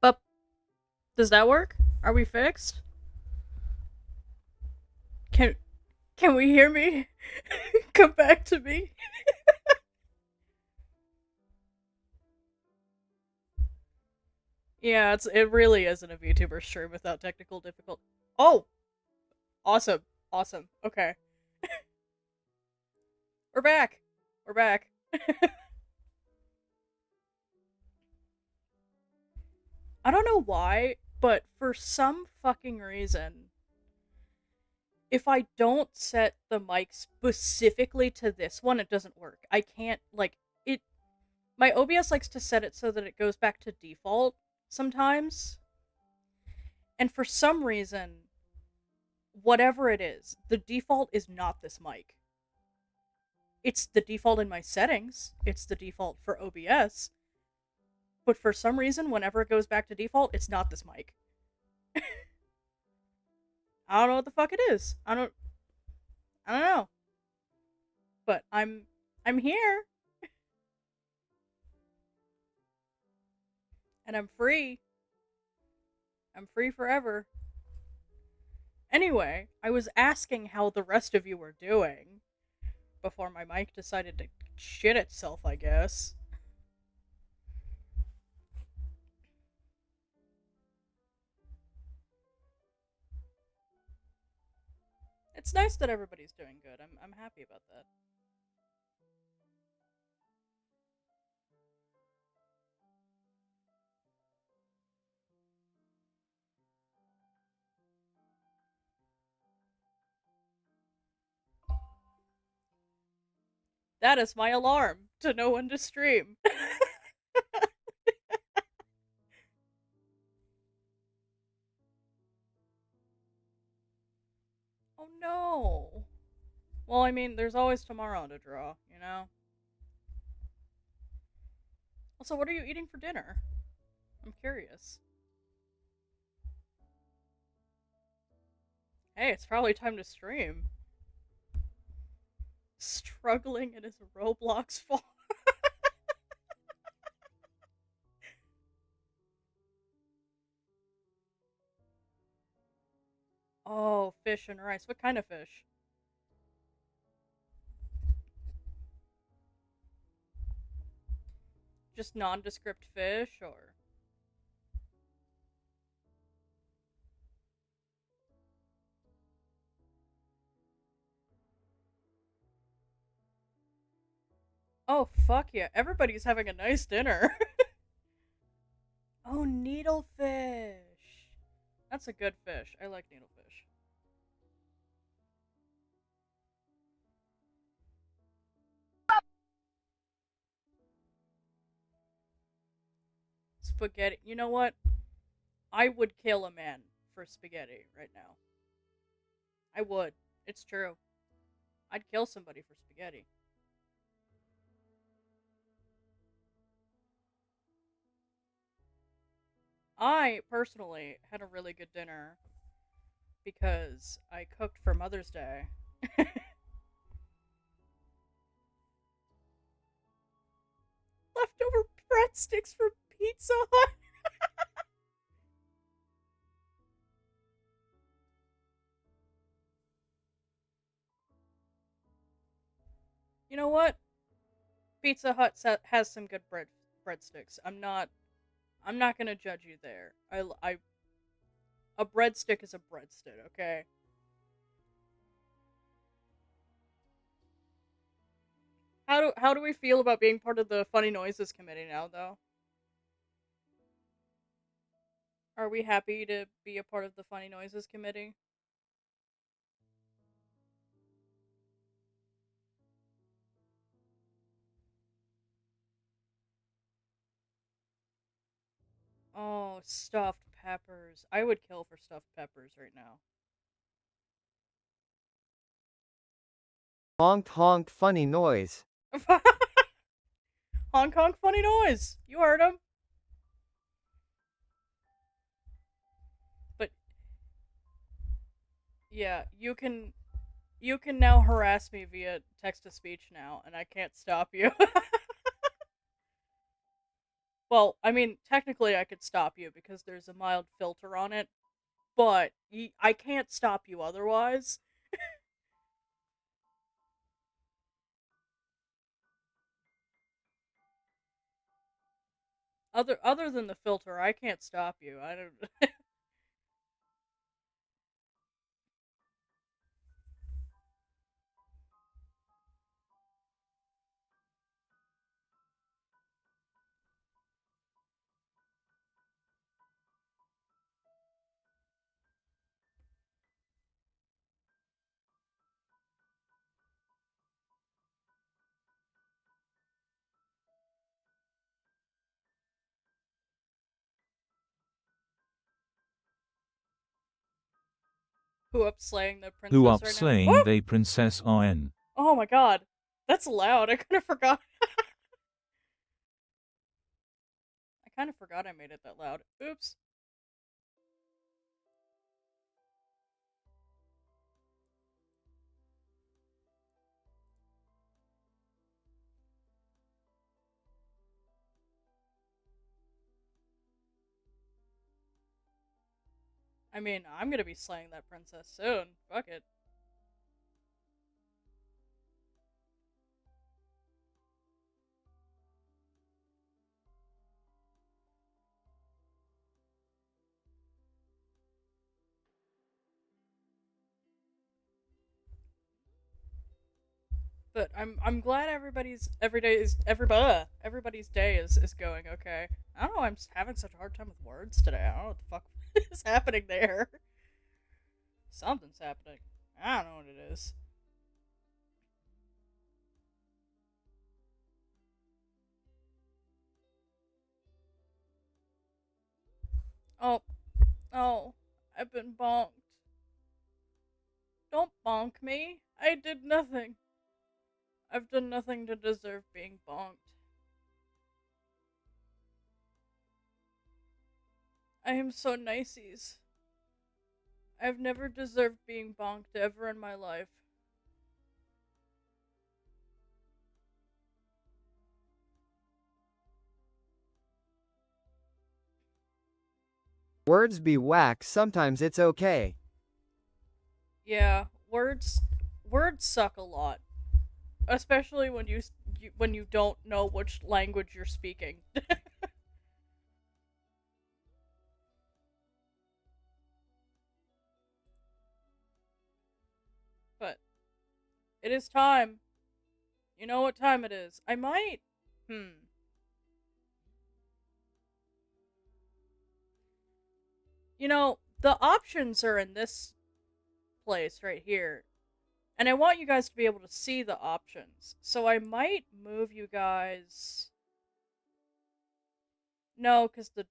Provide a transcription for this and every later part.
But does that work? Are we fixed? Can can we hear me? Come back to me. Yeah, it really isn't a VTuber stream without technical difficulty. Oh, awesome, awesome. Okay, we're back. We're back. I don't know why, but for some fucking reason, if I don't set the mic specifically to this one, it doesn't work. I can't like it. My OBS likes to set it so that it goes back to default sometimes, and for some reason, whatever it is, the default is not this mic. It's the default in my settings. It's the default for OBS. But for some reason, whenever it goes back to default, it's not this mic. I don't know what the fuck it is. I don't know. But I'm here and I'm free. I'm free forever. Anyway, I was asking how the rest of you were doing before my mic decided to shit itself, I guess. It's nice that everybody's doing good. I'm happy about that. That is my alarm to know when to stream. Oh no. Well, I mean, there's always tomorrow to draw, you know? Also, what are you eating for dinner? I'm curious. Hey, it's probably time to stream. Struggling in his Roblox fall. Oh, fish and rice. What kind of fish? Just nondescript fish, or. Oh, fuck yeah. Everybody's having a nice dinner. Oh, needlefish. That's a good fish. I like needlefish. Spaghetti. You know what? I would kill a man for spaghetti right now. I would. It's true. I'd kill somebody for spaghetti. I personally had a really good dinner because I cooked for Mother's Day. Leftover breadsticks from Pizza Hut. You know what? Pizza Hut has some good breadsticks. I'm not gonna judge you there. I A breadstick is a breadstick, okay? How do we feel about being part of the Funny Noises committee now, though? Are we happy to be a part of the Funny Noises committee? Oh, stuffed peppers. I would kill for stuffed peppers right now. Honk honk funny noise. Hong Kong Funny Noise. You heard him. But yeah, you can now harass me via text to speech now, and I can't stop you. Well, I mean, technically I could stop you because there's a mild filter on it, but I can't stop you otherwise. Other than the filter, I can't stop you. I don't. Who up slaying the Who princess up right now? slaying Woo! they princess IN. Oh my god, that's loud. I kind of forgot. I kind of forgot I made it that loud. Oops. I mean, I'm gonna be slaying that princess soon. Fuck it. But I'm glad everybody's day is going okay. I don't know. I'm having such a hard time with words today. I don't know what the fuck is happening there. Something's happening. I don't know what it is. Oh, oh, I've been bonked. Don't bonk me. I did nothing. I've done nothing to deserve being bonked. I am so niceys. I've never deserved being bonked ever in my life. Words be whack, sometimes it's okay. Yeah, words suck a lot, especially when you don't know which language you're speaking. But it is time. You know what time it is. I might. Hmm. You know, the options are in this place right here. And I want you guys to be able to see the options. So I might move you guys. No, because the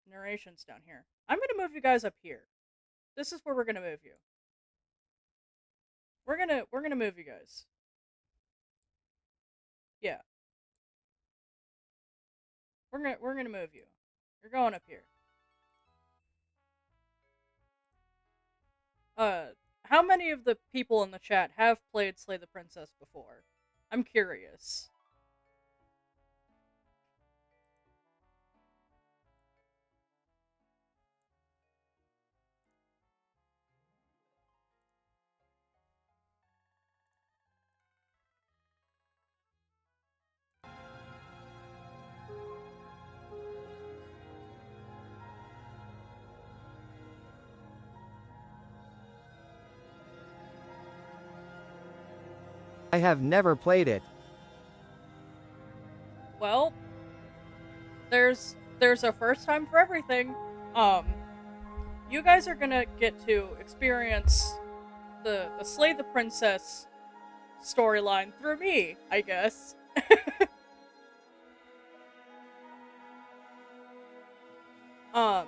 narration's down here. I'm going to move you guys up here. This is where we're going to move you. We're gonna move you guys. Yeah. We're gonna move you. You're going up here. How many of the people in the chat have played Slay the Princess before? I'm curious. I have never played it. Well, there's a first time for everything. You guys are gonna get to experience the Slay the Princess storyline through me, I guess. um,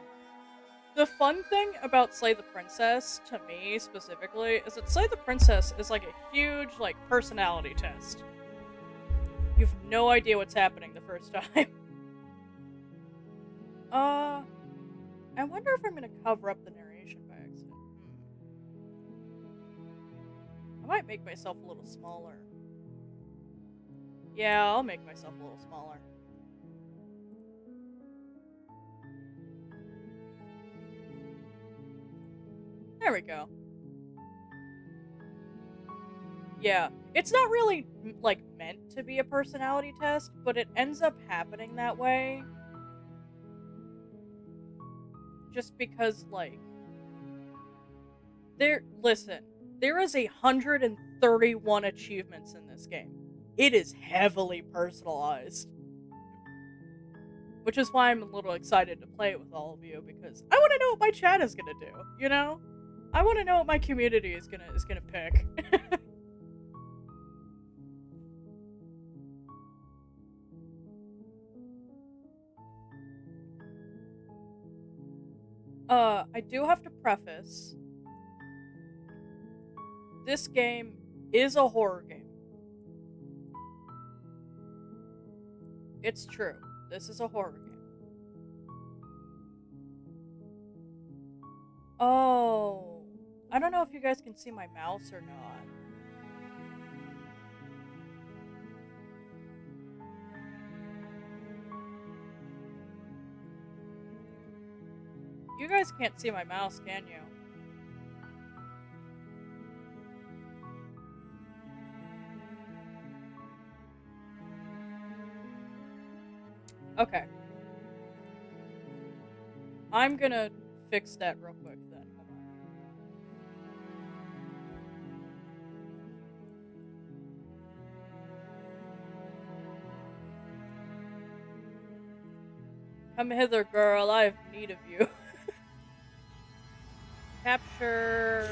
the fun thing about Slay the Princess, to me specifically, is that Slay the Princess is like a huge, like, personality test. You've no idea what's happening the first time. I wonder if I'm gonna cover up the narration by accident. I might make myself a little smaller. Yeah, I'll make myself a little smaller. There we go. Yeah, it's not really, like, meant to be a personality test, but it ends up happening that way. Just because, like, listen, there is 131 achievements in this game. It is heavily personalized. Which is why I'm a little excited to play it with all of you, because I want to know what my chat is gonna do, you know? I want to know what my community is gonna pick. I do have to preface, this game is a horror game. It's true. This is a horror game. Oh, I don't know if you guys can see my mouse or not. You guys can't see my mouse, can you? Okay. I'm gonna fix that real quick then. Hold on. Come hither, girl. I have need of you. Capture...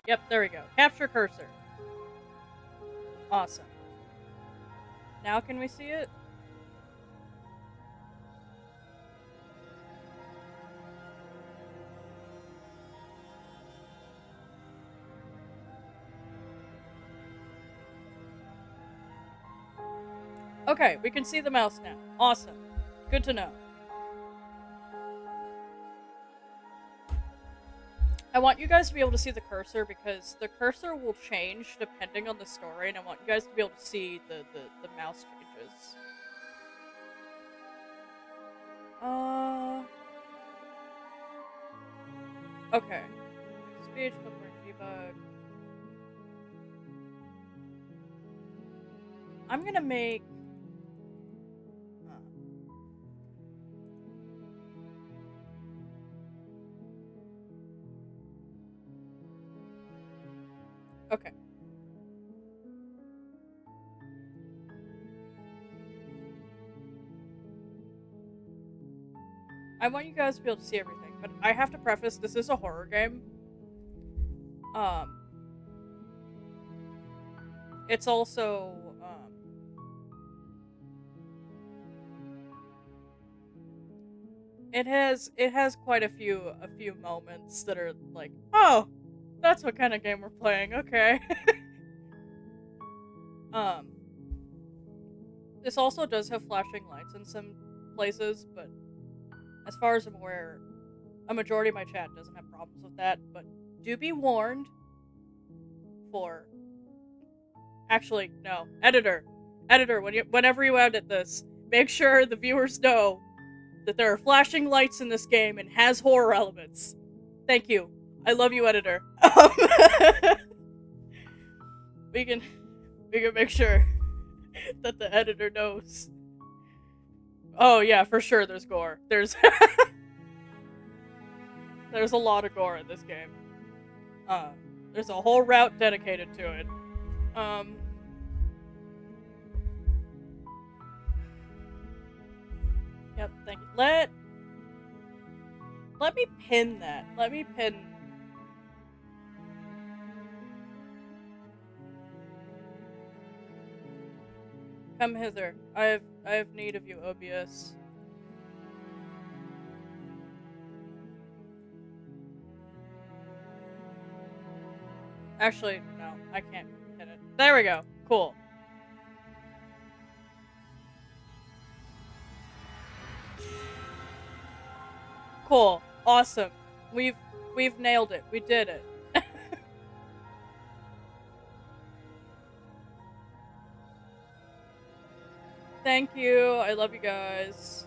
Yep, there we go. Capture cursor. Awesome. Now can we see it? Okay, we can see the mouse now. Awesome. Good to know. I want you guys to be able to see the cursor because the cursor will change depending on the story, and I want you guys to be able to see the mouse changes. Okay. Speech, bookmark, debug. I'm gonna make... Okay. I want you guys to be able to see everything, but I have to preface, this is a horror game. It's also, it has quite a few moments that are like, oh, that's what kind of game we're playing, okay. This also does have flashing lights in some places, but as far as I'm aware, a majority of my chat doesn't have problems with that, but do be warned for... Actually, no. Editor, whenever you edit this, make sure the viewers know that there are flashing lights in this game and has horror elements. Thank you. I love you, editor. We can make sure that the editor knows. Oh yeah, for sure there's gore. There's a lot of gore in this game. There's a whole route dedicated to it. Um. Yep, thank you. Let me pin that. Let me pin. Come hither. I have need of you, Obius. Actually, no, I can't hit it. There we go. Cool. Cool. Awesome. We've nailed it. We did it. Thank you. I love you guys.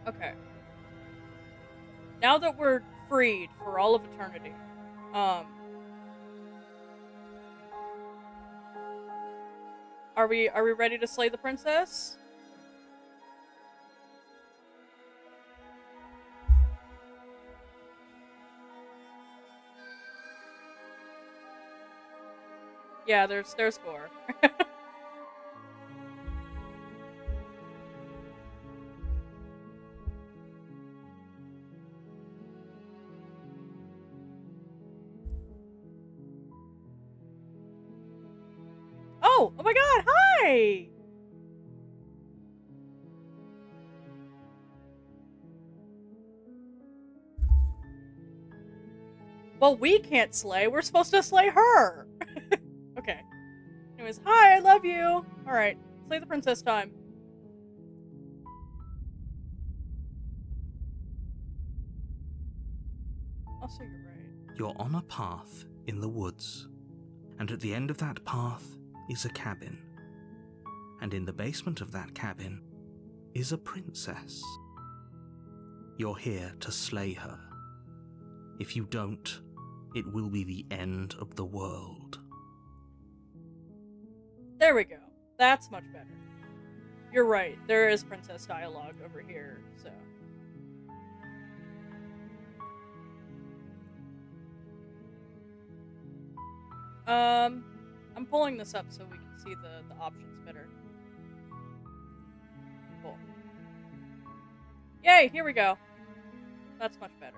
Okay. Now that we're freed for all of eternity, are we ready to slay the princess? Yeah, there's gore. Oh my god, hi! Well, we can't slay. We're supposed to slay her. Okay. Anyways, hi, I love you. Alright, slay the princess time. Also, you're right. You're on a path in the woods, and at the end of that path is a cabin. And in the basement of that cabin is a princess. You're here to slay her. If you don't, it will be the end of the world. There we go. That's much better. You're right. There is princess dialogue over here, so. I'm pulling this up so we can see the options better. Cool. Yay, here we go. That's much better.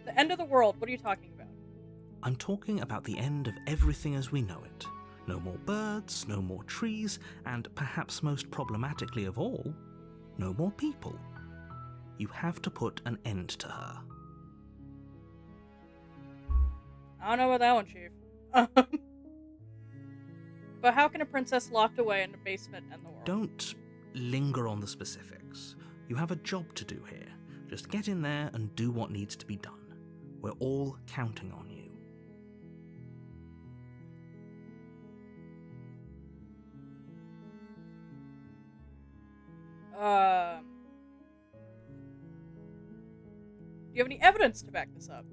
The end of the world, what are you talking about? I'm talking about the end of everything as we know it. No more birds, no more trees, and perhaps most problematically of all, no more people. You have to put an end to her. I don't know about that one, Chief. But how can a princess locked away in a basement end the world? Don't linger on the specifics. You have a job to do here. Just get in there and do what needs to be done. We're all counting on you. Do you have any evidence to back this up?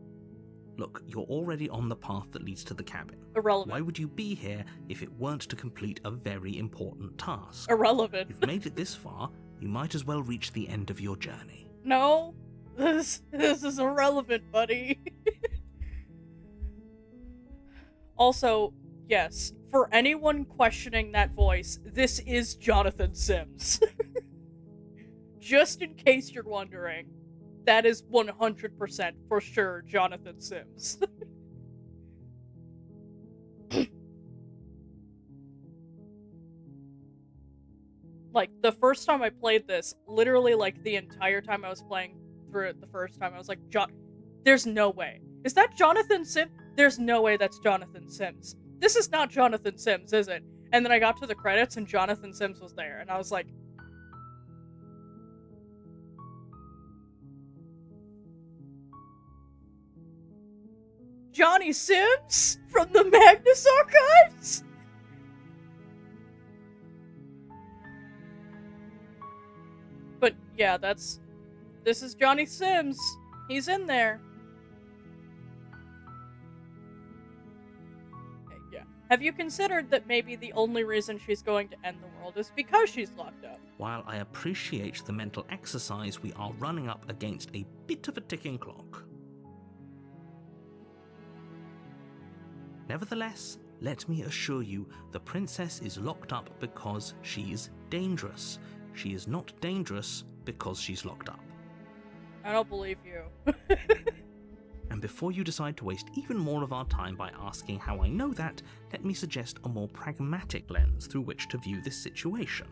Look, you're already on the path that leads to the cabin. Irrelevant. Why would you be here if it weren't to complete a very important task? Irrelevant. You've made it this far, you might as well reach the end of your journey. No, this is irrelevant, buddy. Also, yes, for anyone questioning that voice, this is Jonathan Sims. Just in case you're wondering, that is 100% for sure Jonathan Sims. Like, the first time I played this, literally, like, the entire time I was playing through it the first time, I was like, there's no way. Is that Jonathan Sims? There's no way that's Jonathan Sims. This is not Jonathan Sims, is it? And then I got to the credits and Jonathan Sims was there, and I was like, Johnny Sims? From the Magnus Archives? But yeah, this is Johnny Sims. He's in there. Okay, yeah. Have you considered that maybe the only reason she's going to end the world is because she's locked up? While I appreciate the mental exercise, we are running up against a bit of a ticking clock. Nevertheless, let me assure you, the princess is locked up because she's dangerous. She is not dangerous because she's locked up. I don't believe you. And before you decide to waste even more of our time by asking how I know that, let me suggest a more pragmatic lens through which to view this situation.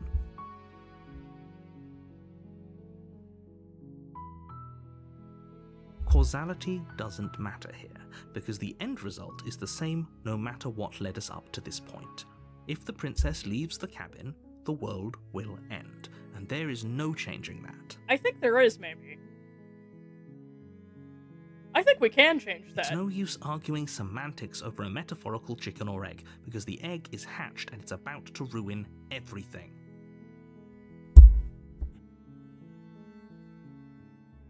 Causality doesn't matter here, because the end result is the same no matter what led us up to this point. If the princess leaves the cabin, the world will end, and there is no changing that. I think there is, maybe. I think we can change that. It's no use arguing semantics over a metaphorical chicken or egg, because the egg is hatched and it's about to ruin everything.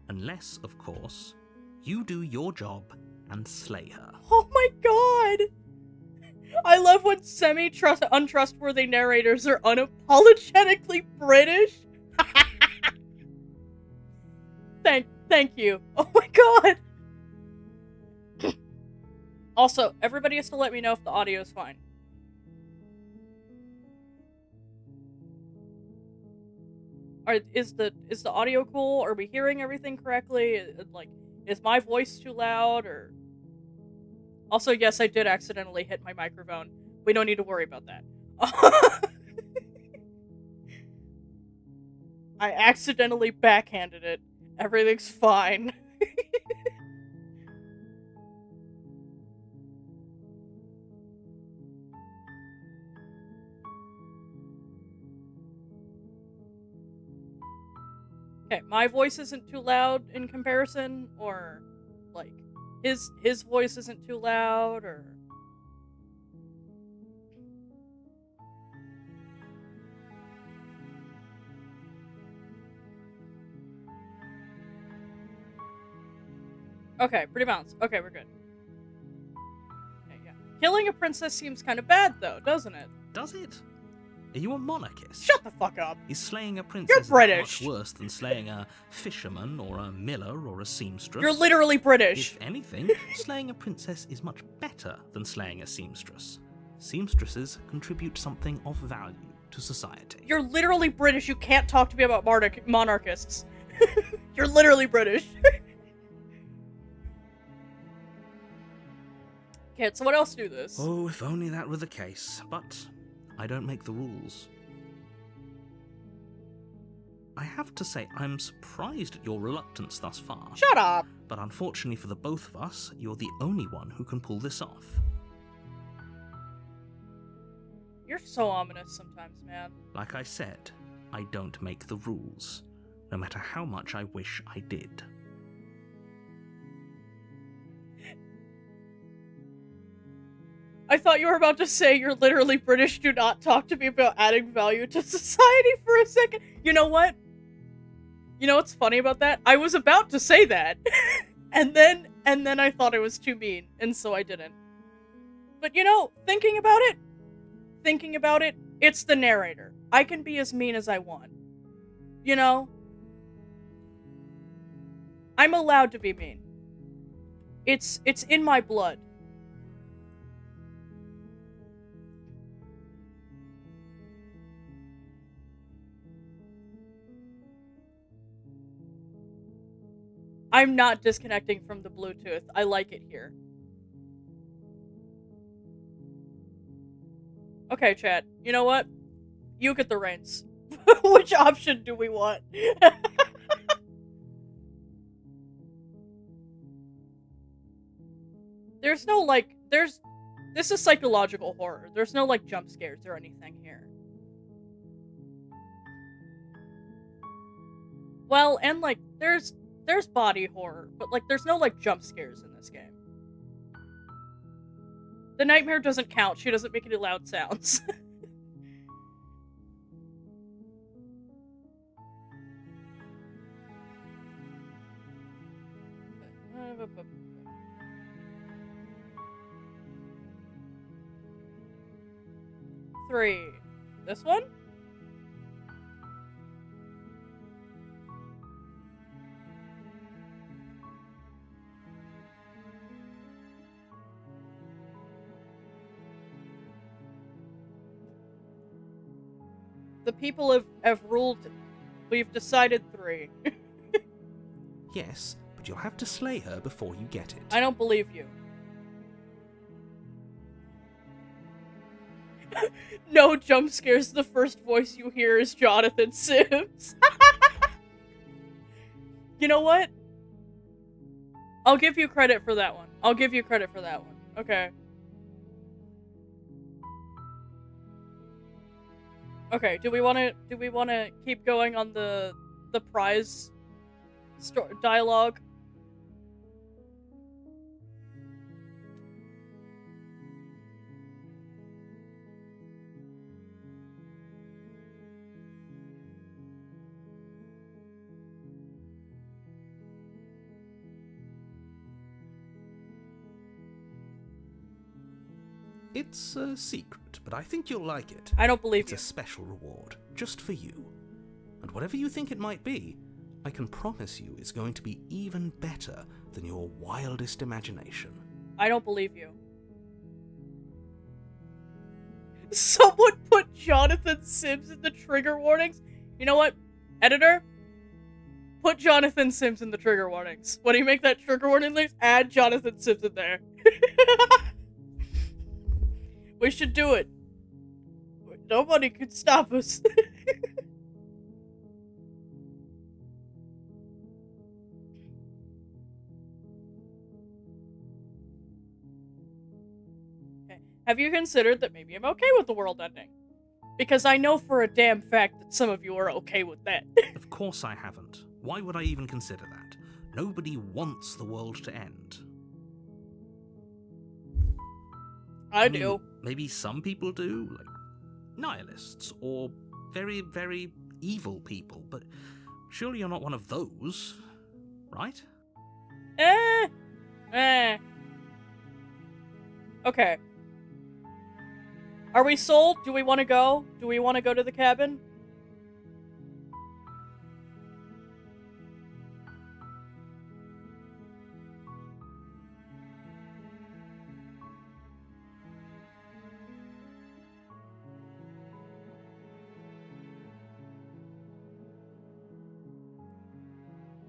Unless, of course, you do your job and slay her. Oh my god! I love when untrustworthy narrators are unapologetically British. Thank you. Oh my god! Also, everybody has to let me know if the audio is fine. Is the audio cool? Are we hearing everything correctly? Like, is my voice too loud, or... Also, yes, I did accidentally hit my microphone. We don't need to worry about that. I accidentally backhanded it. Everything's fine. Okay, my voice isn't too loud in comparison, or, like, his voice isn't too loud, or... Okay, pretty balanced. Okay, we're good. Okay, yeah. Killing a princess seems kind of bad, though, doesn't it? Does it? Are you a monarchist? Shut the fuck up. Is slaying a princess British. much worse than slaying a fisherman or a miller or a seamstress? You're literally British. If anything, slaying a princess is much better than slaying a seamstress. Seamstresses contribute something of value to society. You're literally British. You can't talk to me about monarchists. You're literally British. Can't someone else do this? Oh, if only that were the case. But I don't make the rules. I have to say, I'm surprised at your reluctance thus far. Shut up! But unfortunately for the both of us, you're the only one who can pull this off. You're so ominous sometimes, man. Like I said, I don't make the rules, no matter how much I wish I did. I thought you were about to say you're literally British, do not talk to me about adding value to society for a second. You know what? You know what's funny about that? I was about to say that. and then I thought it was too mean, and so I didn't. But you know, thinking about it, it's the narrator. I can be as mean as I want. You know? I'm allowed to be mean. It's in my blood. I'm not disconnecting from the Bluetooth. I like it here. Okay, chat. You know what? You get the reins. Which option do we want? There's no, like, this is psychological horror. There's no, like, jump scares or anything here. Well, and, like, there's body horror, but, like, there's no, like, jump scares in this game. The nightmare doesn't count. She doesn't make any loud sounds. Three. This one? The people have ruled. We've decided 3. Yes, but you'll have to slay her before you get it. I don't believe you. No jump scares. The first voice you hear is Jonathan Sims. You know what? I'll give you credit for that one. Okay. Okay, do we want to keep going on the prize dialogue? It's a secret, but I think you'll like it. I don't believe It's you. a special reward, just for you. And whatever you think it might be, I can promise you it's going to be even better than your wildest imagination. I don't believe you. Someone put Jonathan Sims in the trigger warnings. You know what? Editor? Put Jonathan Sims in the trigger warnings. When you make that trigger warning list, add Jonathan Sims in there. We should do it. Nobody could stop us. Okay. Have you considered that maybe I'm okay with the world ending? Because I know for a damn fact that some of you are okay with that. Of course I haven't. Why would I even consider that? Nobody wants the world to end. I mean, do. Maybe some people do, like nihilists or very, very evil people, but surely you're not one of those, right? Okay. Are we sold? Do we want to go? Do we want to go to the cabin?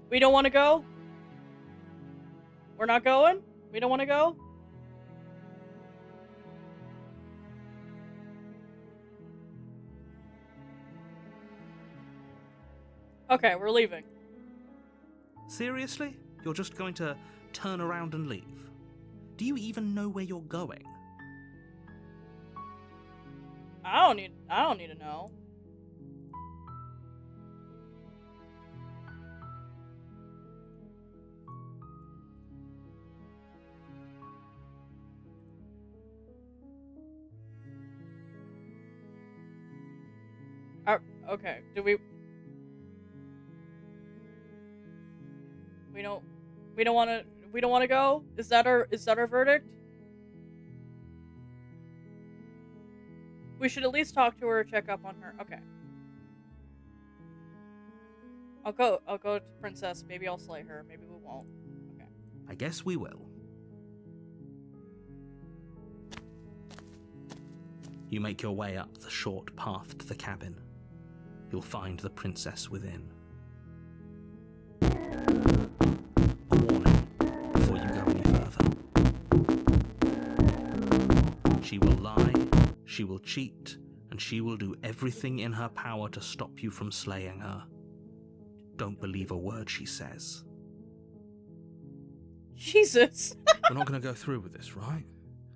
We don't want to go? We're not going? We don't want to go? Okay, we're leaving. Seriously? You're just going to turn around and leave? Do you even know where you're going? I don't need to know. Okay, do we don't want to go? Is that our verdict? We should at least talk to her, check up on her. Okay. I'll go to Princess. Maybe I'll slay her. Maybe we won't. Okay. I guess we will. You make your way up the short path to the cabin. You'll find the princess within. A warning before you go any further. She will lie, she will cheat, and she will do everything in her power to stop you from slaying her. Don't believe a word she says. Jesus. We're not going to go through with this, right?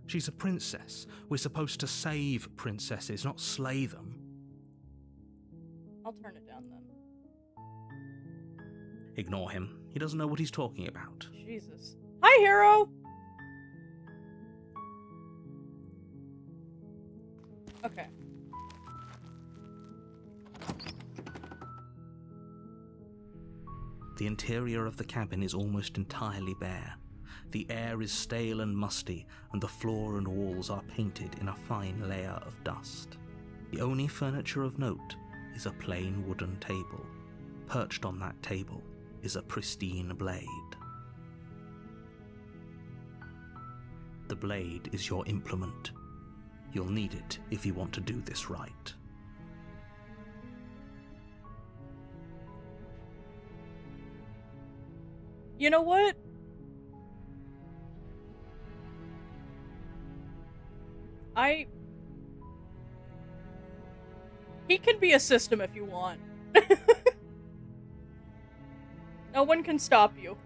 She's a princess. We're supposed to save princesses, not slay them. I'll turn it down then. Ignore him. He doesn't know what he's talking about. Jesus. Hi, hero! Okay. The interior of the cabin is almost entirely bare. The air is stale and musty, and the floor and walls are painted in a fine layer of dust. The only furniture of note is a plain wooden table. Perched on that table is a pristine blade. The blade is your implement. You'll need it if you want to do this right. You know what? He can be a system if you want. No one can stop you.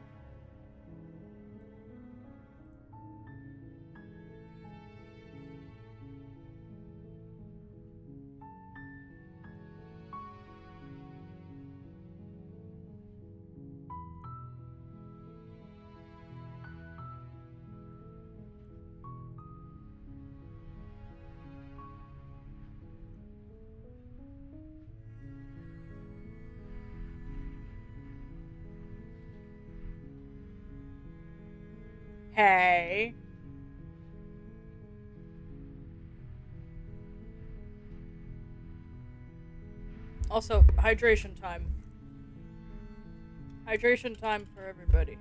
Hey. Also, hydration time. Hydration time for everybody.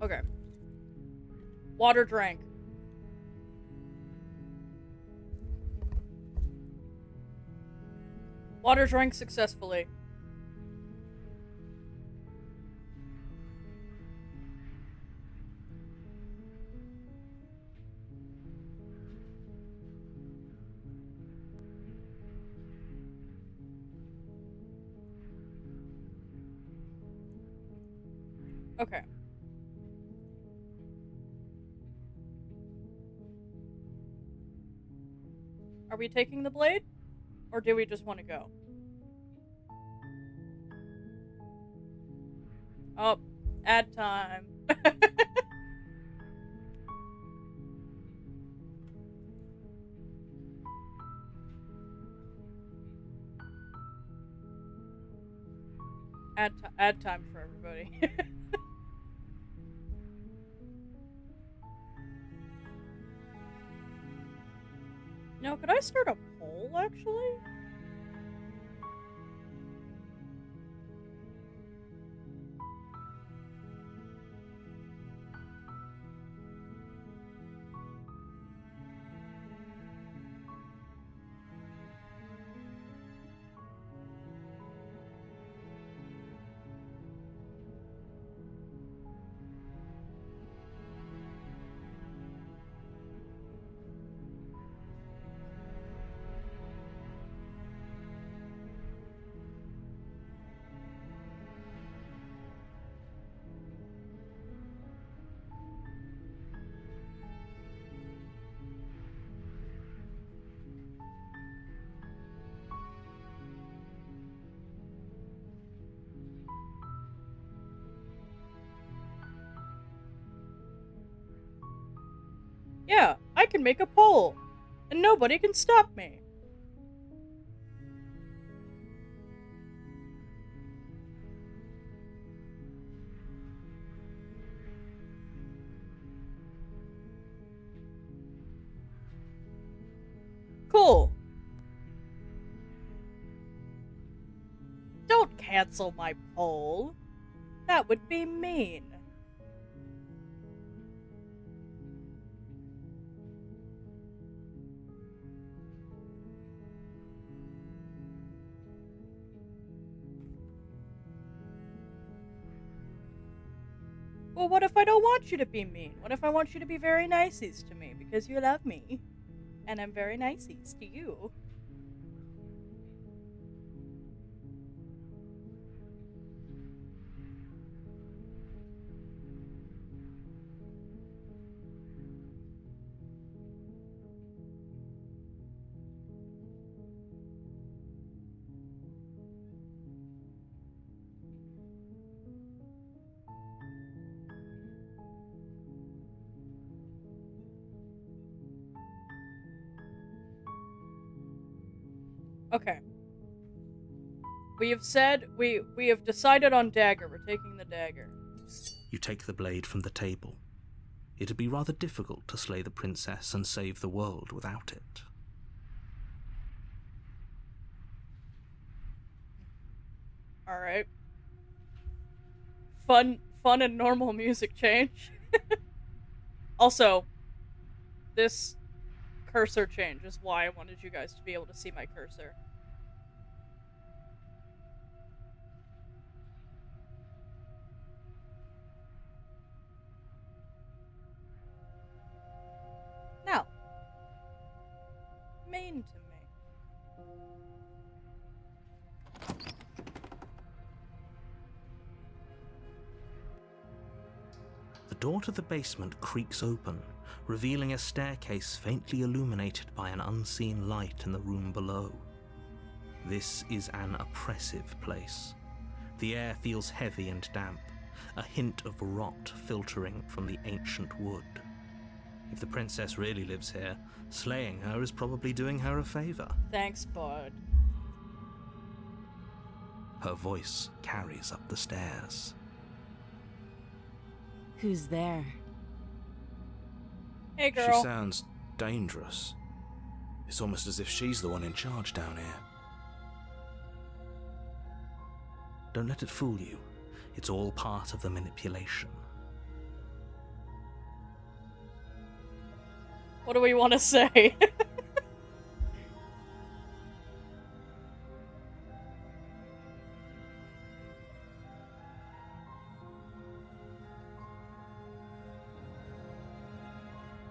Okay. Water drank. Water drank successfully. Okay. Are we taking the blade? Or do we just want to go? Oh, ad time. Ad time for everybody. No, could I start a poll, actually? Yeah, I can make a poll, and nobody can stop me. Cool. Don't cancel my poll. That would be mean. Well, what if I don't want you to be mean? What if I want you to be very niceys to me because you love me? And I'm very niceys to you. Okay. We have said we have decided on dagger. We're taking the dagger. You take the blade from the table. It'd be rather difficult to slay the princess and save the world without it. Alright. Fun and normal music change. Also, this cursor change is why I wanted you guys to be able to see my cursor. Now, main to me. The door to the basement creaks open, revealing a staircase faintly illuminated by an unseen light in the room below. This is an oppressive place. The air feels heavy and damp, a hint of rot filtering from the ancient wood. If the princess really lives here, slaying her is probably doing her a favor. Thanks, bud. Her voice carries up the stairs. Who's there? Hey, girl. She sounds dangerous. It's almost as if she's the one in charge down here. Don't let it fool you. It's all part of the manipulation. What do we want to say?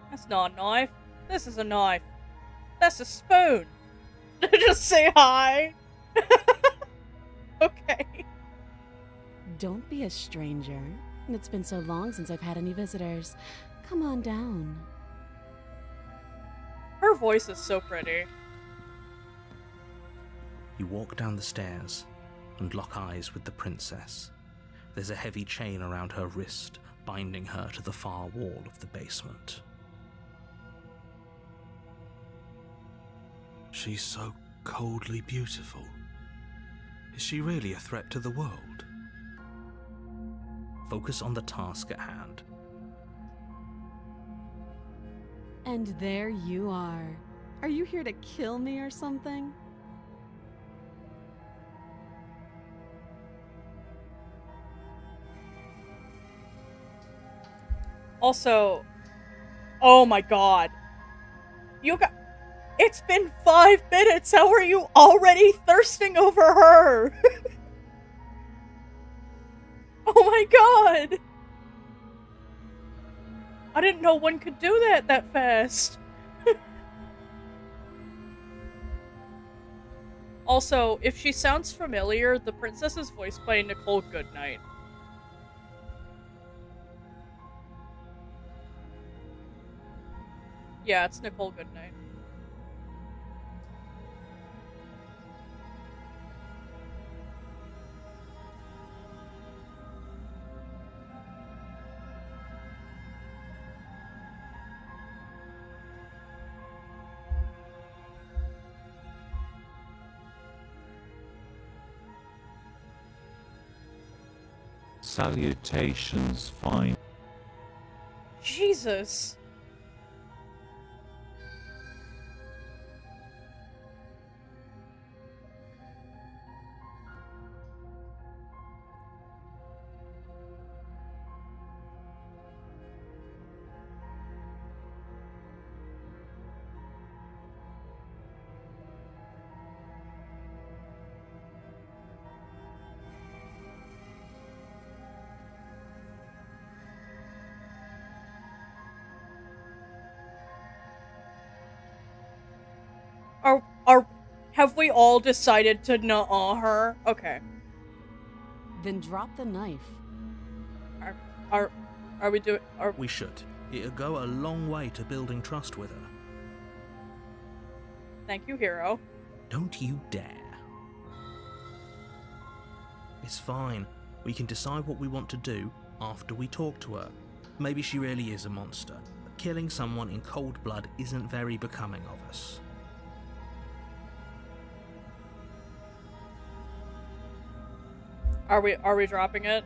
That's not a knife. This is a knife. That's a spoon. Just say hi. Okay. Don't be a stranger. It's been so long since I've had any visitors. Come on down. Her voice is so pretty. You walk down the stairs and lock eyes with the princess. There's a heavy chain around her wrist, binding her to the far wall of the basement. She's so coldly beautiful. Is she really a threat to the world? Focus on the task at hand. And there you are. Are you here to kill me or something? Also, oh my god. You got... It's been 5 minutes! How are you already thirsting over her? Oh my god! I didn't know one could do that fast. Also, if she sounds familiar, the princess is voiced by Nicole Goodnight. Yeah, it's Nicole Goodnight. Salutations, fine. Jesus. Have we all decided to nuh-uh her? Okay. Then drop the knife. Are we doing... We should. It'll go a long way to building trust with her. Thank you, hero. Don't you dare. It's fine. We can decide what we want to do after we talk to her. Maybe she really is a monster. Killing someone in cold blood isn't very becoming of us. Are we dropping it?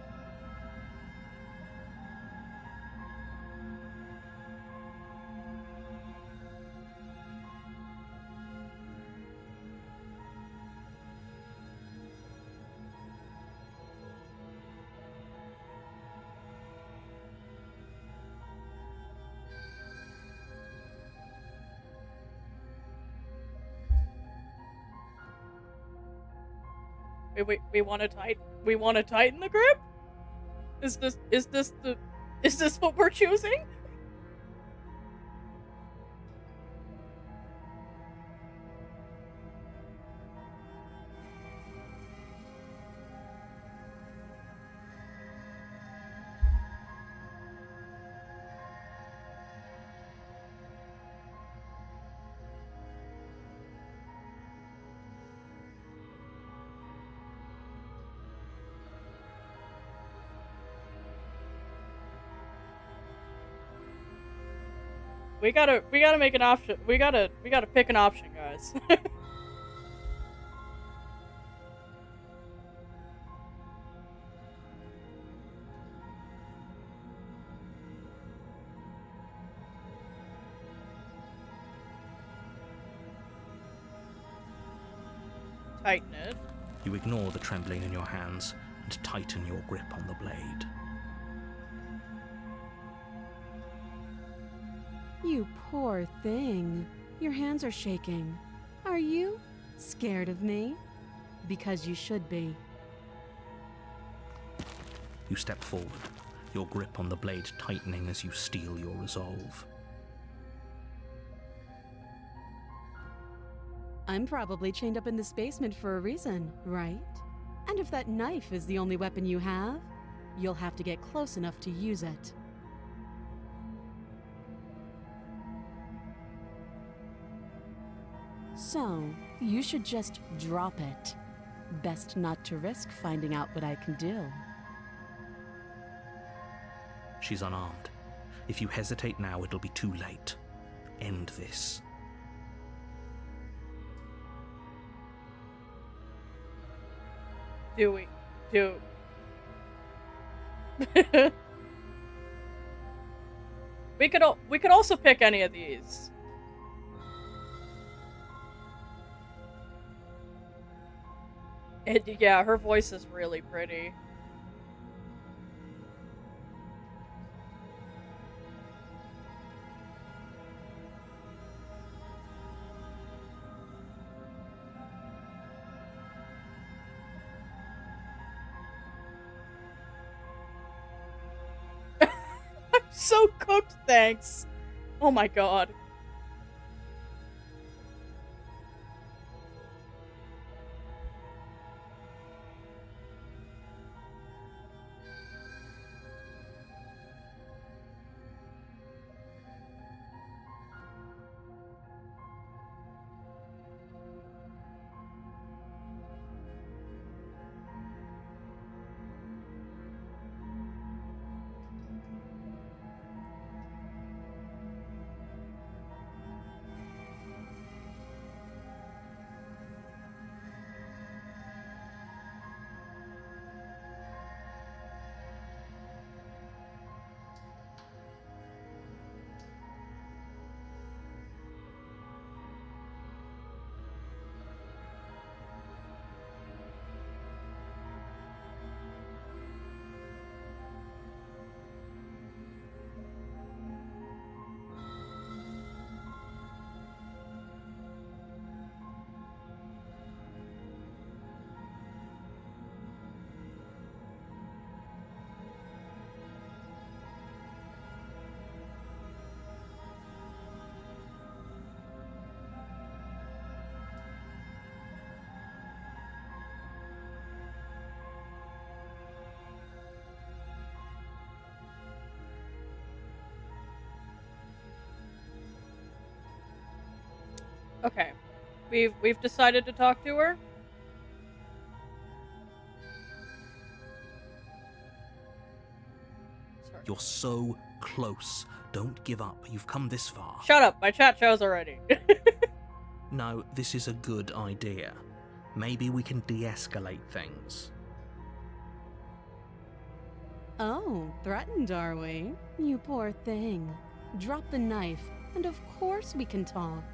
We want to tighten the grip? Is this what we're choosing? We gotta make an option. We gotta pick an option, guys. Tighten it. You ignore the trembling in your hands and tighten your grip on the blade. You poor thing. Your hands are shaking. Are you scared of me? Because you should be. You step forward, your grip on the blade tightening as you steel your resolve. I'm probably chained up in this basement for a reason, right? And if that knife is the only weapon you have, you'll have to get close enough to use it. So, you should just drop it. Best not to risk finding out what I can do. She's unarmed. If you hesitate now, it'll be too late. End this. Do. We could also pick any of these. Yeah, her voice is really pretty. I'm so cooked, thanks. Oh my god. Okay. We've decided to talk to her. Sorry. You're so close. Don't give up. You've come this far. Shut up. My chat shows already. No, this is a good idea. Maybe we can de-escalate things. Oh, threatened, are we? You poor thing. Drop the knife, and of course we can talk.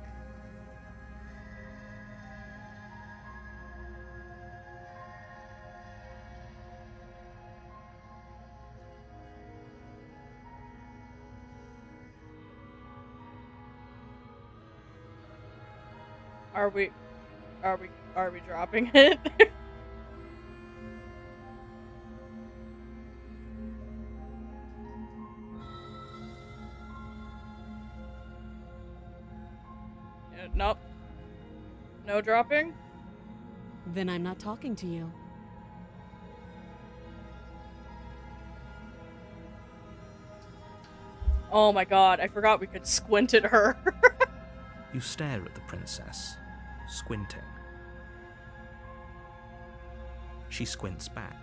Are we dropping it? Nope. No dropping? Then I'm not talking to you. Oh my god, I forgot we could squint at her. You stare at the princess, squinting. She squints back.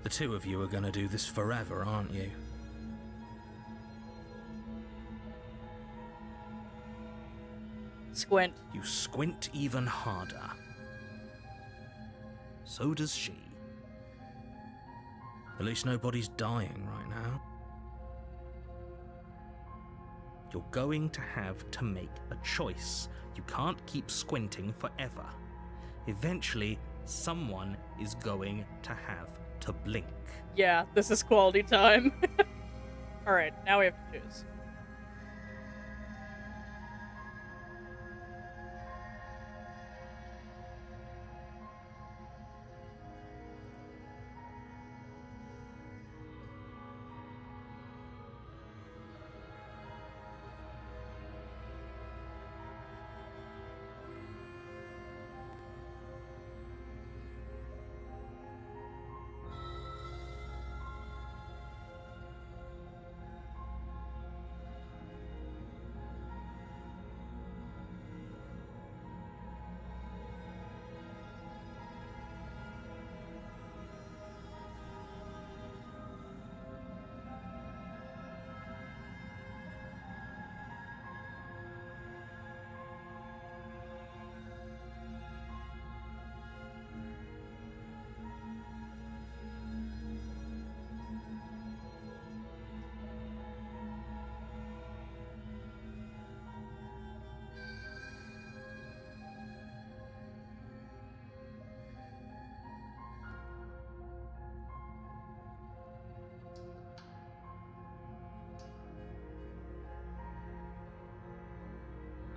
The two of you are gonna do this forever, aren't you? Squint. You squint even harder. So does she. At least nobody's dying right now. You're going to have to make a choice. You can't keep squinting forever. Eventually, someone is going to have to blink. Yeah, this is quality time. Alright, now we have to choose.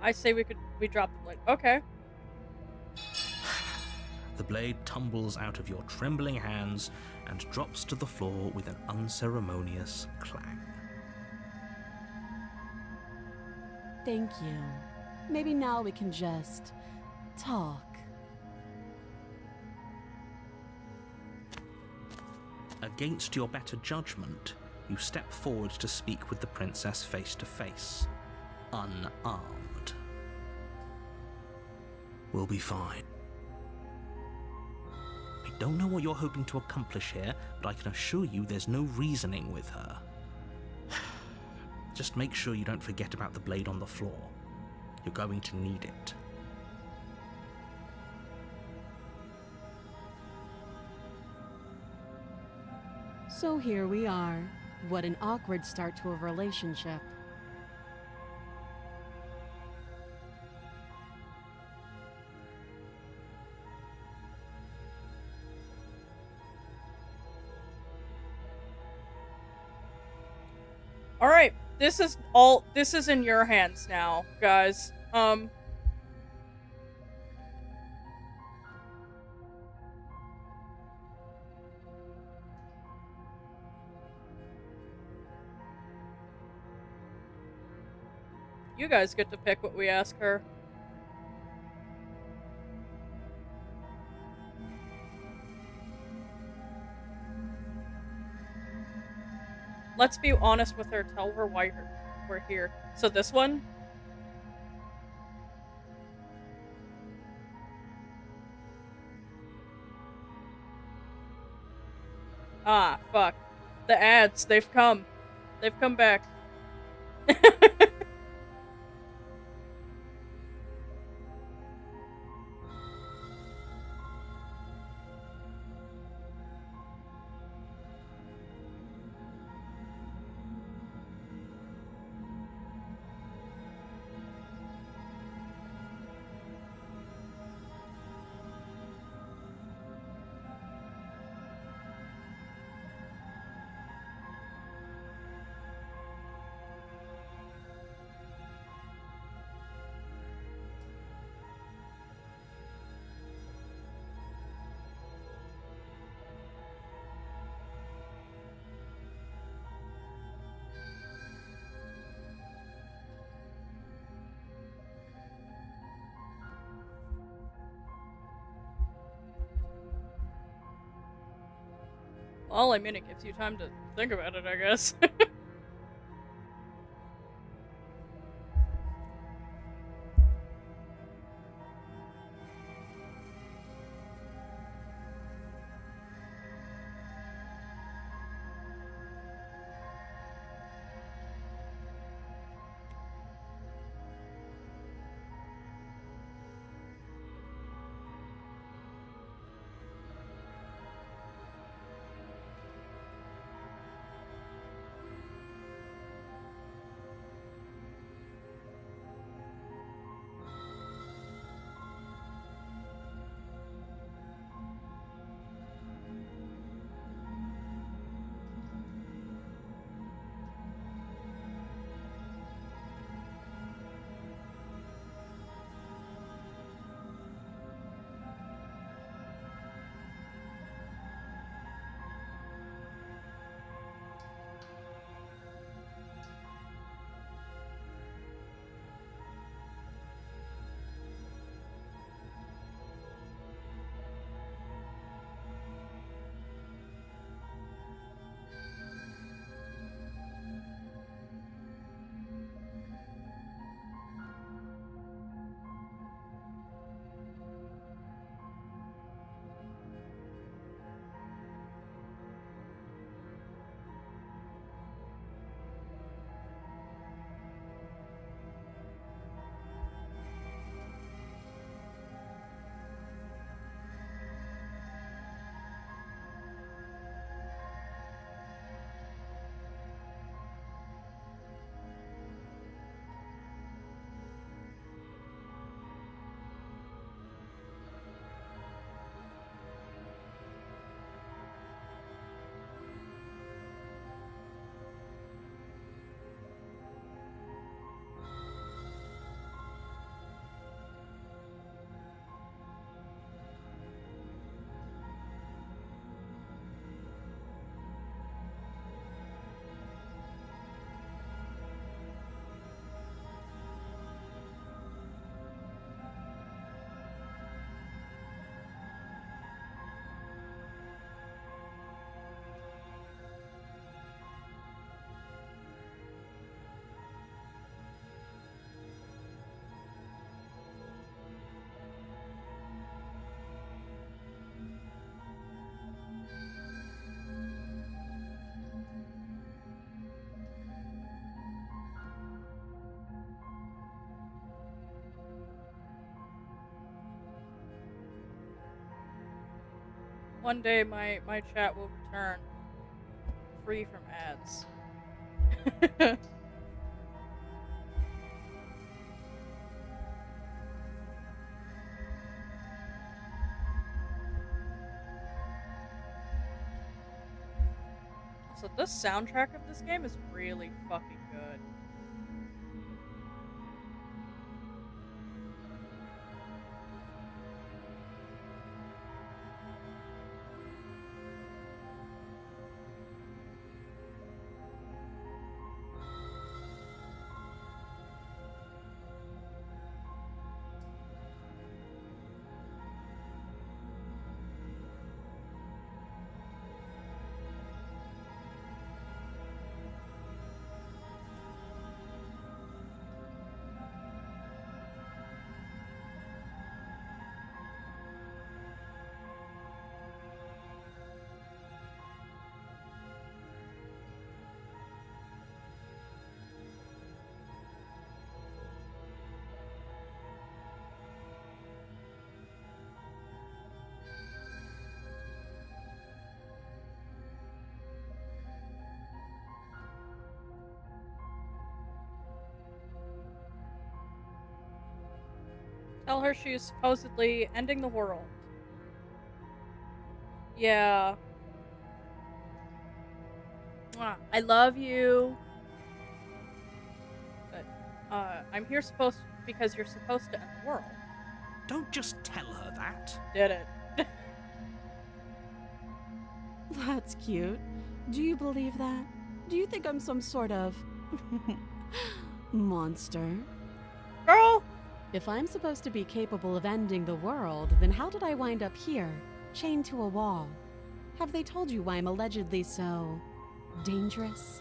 I say we drop the blade. Okay. The blade tumbles out of your trembling hands and drops to the floor with an unceremonious clang. Thank you. Maybe now we can just talk. Against your better judgment, you step forward to speak with the princess face to face, unarmed. We'll be fine. I don't know what you're hoping to accomplish here, but I can assure you there's no reasoning with her. Just make sure you don't forget about the blade on the floor. You're going to need it. So here we are. What an awkward start to a relationship. Alright, this is in your hands now, guys. You guys get to pick what we ask her. Let's be honest with her. Tell her why we're here. So this one? Ah, fuck. The ads, they've come. They've come back. Well, I mean, it gives you time to think about it, I guess. One day my chat will return free from ads. So the soundtrack of this game is really fucking good. Tell her she is supposedly ending the world. Yeah. Mwah. I love you. But, I'm here because you're supposed to end the world. Don't just tell her that. Did it. That's cute. Do you believe that? Do you think I'm some sort of monster? Girl! If I'm supposed to be capable of ending the world, then how did I wind up here, chained to a wall? Have they told you why I'm allegedly so dangerous?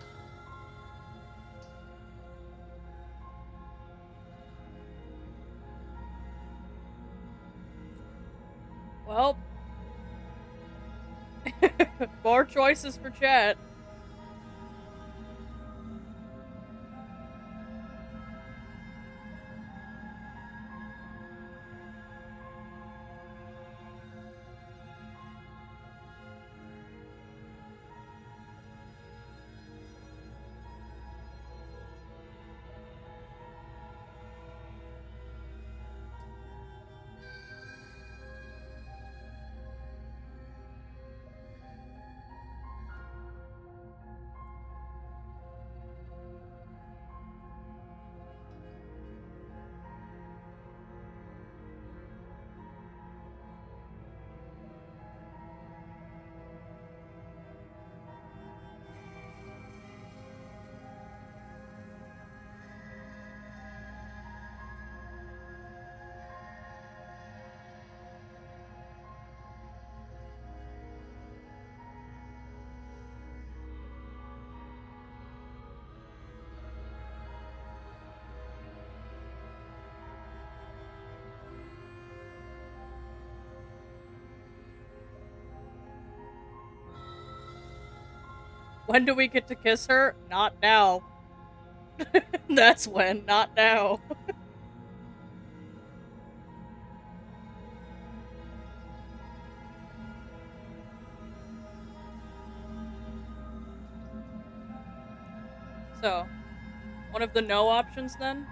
Well, more choices for Chet. When do we get to kiss her? Not now. That's when, not now. So, one of the no options then?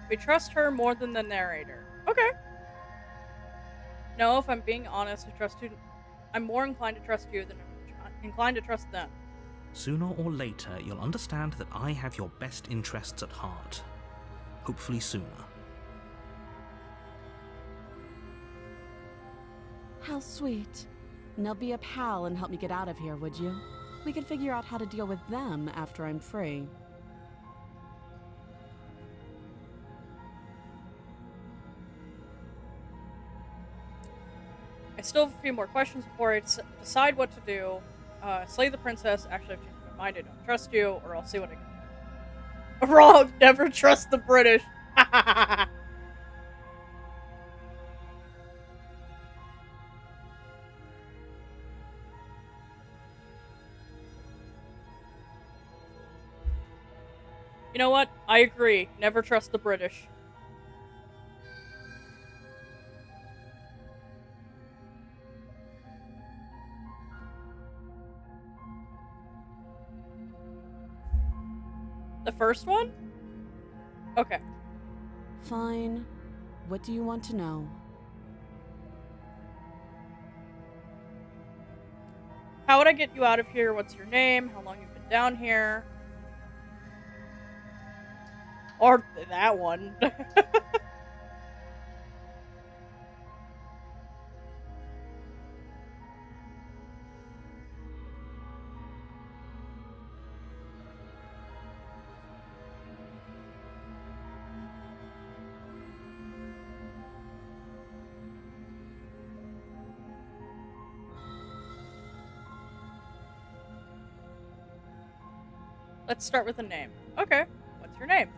We trust her more than the narrator. Okay. No, if I'm being honest, I'm more inclined to trust you than I'm inclined to trust them. Sooner or later, you'll understand that I have your best interests at heart. Hopefully sooner. How sweet. Now be a pal and help me get out of here, would you? We could figure out how to deal with them after I'm free. I still have a few more questions before I decide what to do. Slay the princess. Actually, I've changed my mind. I don't trust you, or I'll see what I can do. Wrong! Never trust the British! You know what? I agree. Never trust the British. The first one? Okay. Fine. What do you want to know? How would I get you out of here? What's your name? How long you've been down here? Or that one. Let's start with a name. Okay. What's your name?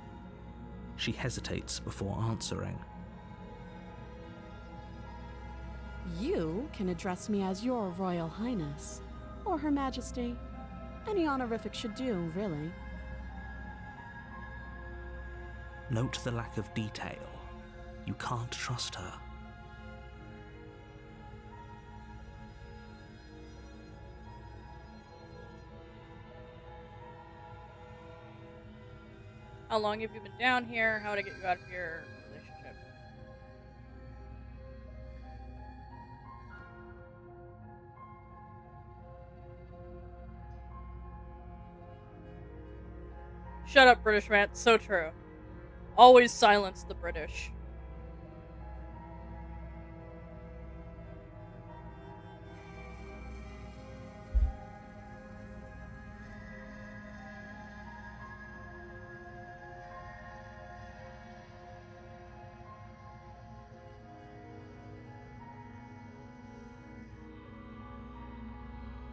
She hesitates before answering. You can address me as Your Royal Highness, or Her Majesty. Any honorific should do, really. Note the lack of detail. You can't trust her. How long have you been down here? How to get you out of your relationship? Shut up, British man. So true. Always silence the British.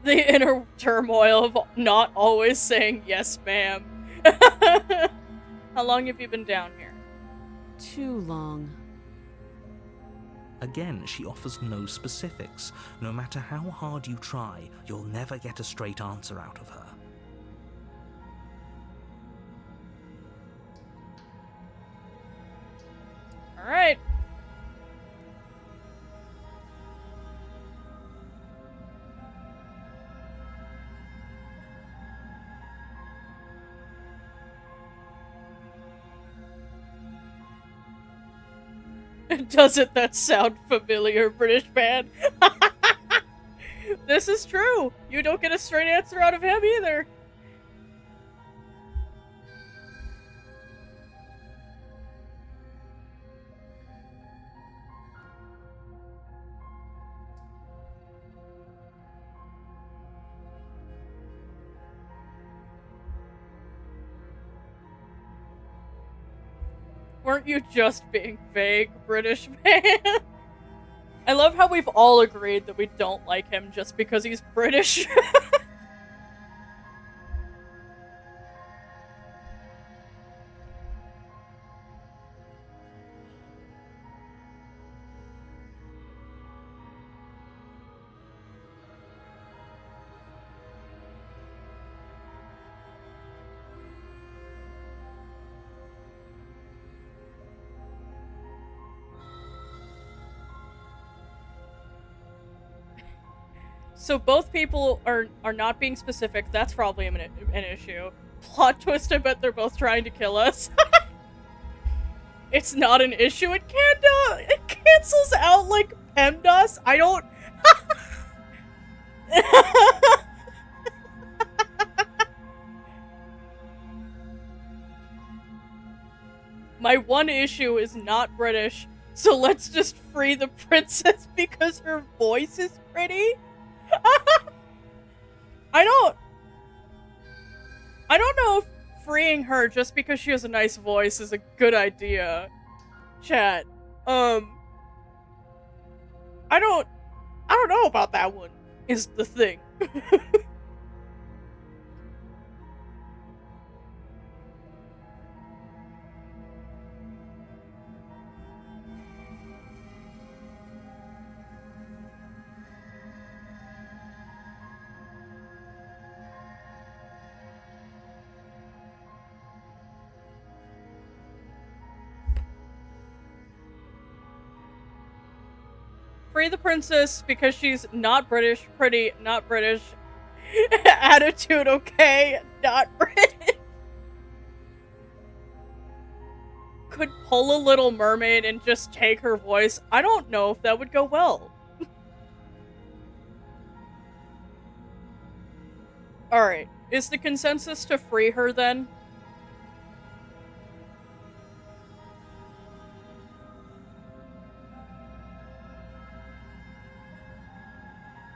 The inner turmoil of not always saying yes, ma'am. How long have you been down here? Too long. Again, she offers no specifics. No matter how hard you try, you'll never get a straight answer out of her. Alright. Doesn't that sound familiar, British man? This is true. You don't get a straight answer out of him either. Weren't you just being vague, British man? I love how we've all agreed that we don't like him just because he's British. So both people are not being specific. That's probably an issue. Plot twist, I bet they're both trying to kill us. It's not an issue. It cancels out like PEMDAS. I don't... My one issue is not British, so let's just free the princess because her voice is pretty? I don't know if freeing her just because she has a nice voice is a good idea. Chat. I don't know about that one, is the thing. Free the princess because she's not British, pretty, not British. Attitude, okay, not British. Could pull a Little Mermaid and just take her voice. I don't know if that would go well. Alright, is the consensus to free her then?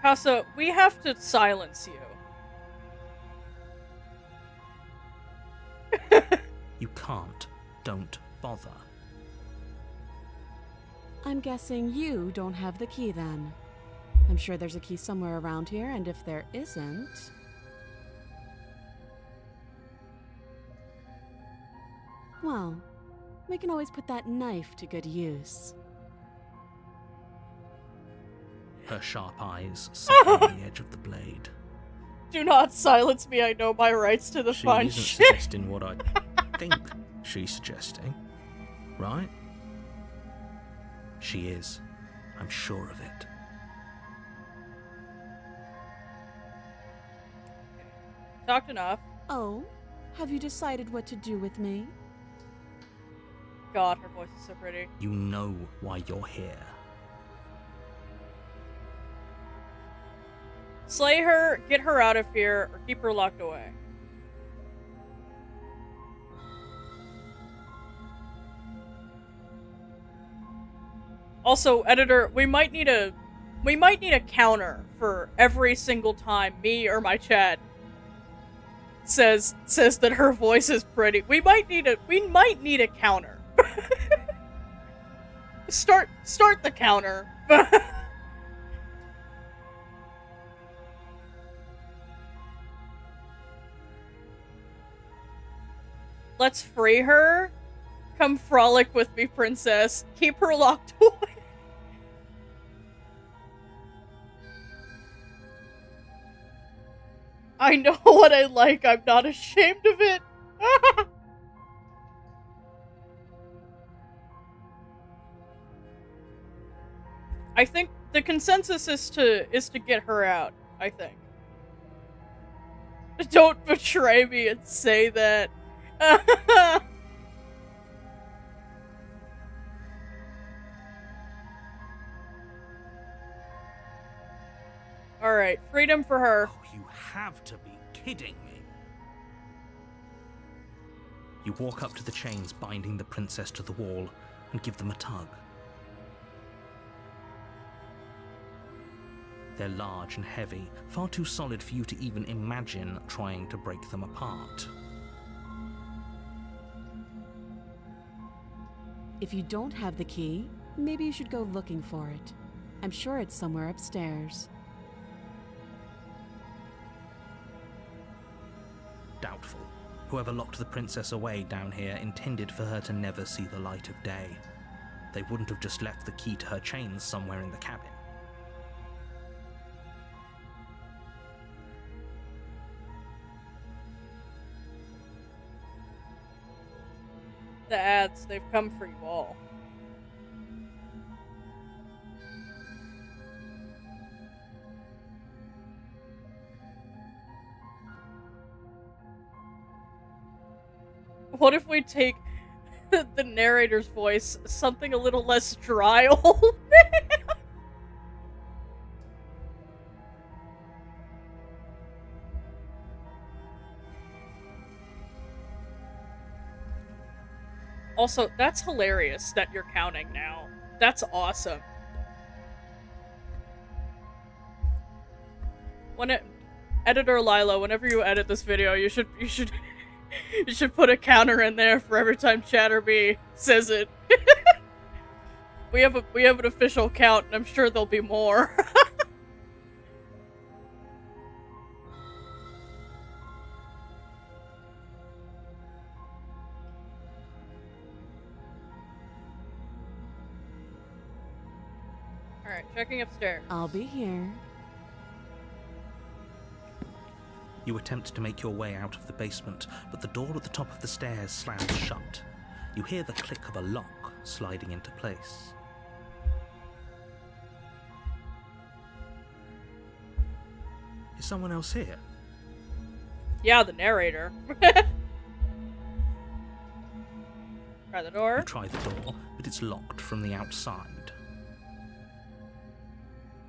Casa, we have to silence you. You can't. Don't bother. I'm guessing you don't have the key then. I'm sure there's a key somewhere around here, and if there isn't... well, we can always put that knife to good use. Her sharp eyes suck on the edge of the blade. Do not silence me, I know my rights to the She fun isn't shit. suggesting what I think she's suggesting, right? She is. I'm sure of it. Talked enough. Oh, have you decided what to do with me? god, her voice is so pretty. You know why you're here. Slay her, get her out of here, or keep her locked away. Also, editor, we might need a counter for every single time me or my chat says that her voice is pretty. We might need a counter. Start the counter. Let's free her. Come frolic with me, princess. Keep her locked away. I know what I like. I'm not ashamed of it. I think the consensus is to get her out, I think. Don't betray me and say that. Alright, freedom for her. Oh, you have to be kidding me. You walk up to the chains binding the princess to the wall and give them a tug. They're large and heavy, far too solid for you to even imagine trying to break them apart. If you don't have the key, maybe you should go looking for it. I'm sure it's somewhere upstairs. Doubtful. Whoever locked the princess away down here intended for her to never see the light of day. They wouldn't have just left the key to her chains somewhere in the cabin. The ads, they've come for you all. What if we take the narrator's voice, something a little less dry, old man? Also, that's hilarious that you're counting now. That's awesome. Editor Lila, whenever you edit this video, you should you should put a counter in there for every time Chatterbee says it. we have an official count, and I'm sure there'll be more. Alright, checking upstairs. I'll be here. You attempt to make your way out of the basement, but the door at the top of the stairs slams shut. You hear the click of a lock sliding into place. Is someone else here? Yeah, the narrator. Try the door. You try the door, but it's locked from the outside.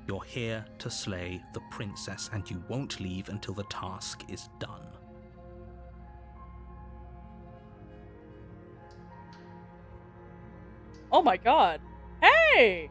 You're here to slay the princess, and you won't leave until the task is done. Oh my god. Hey!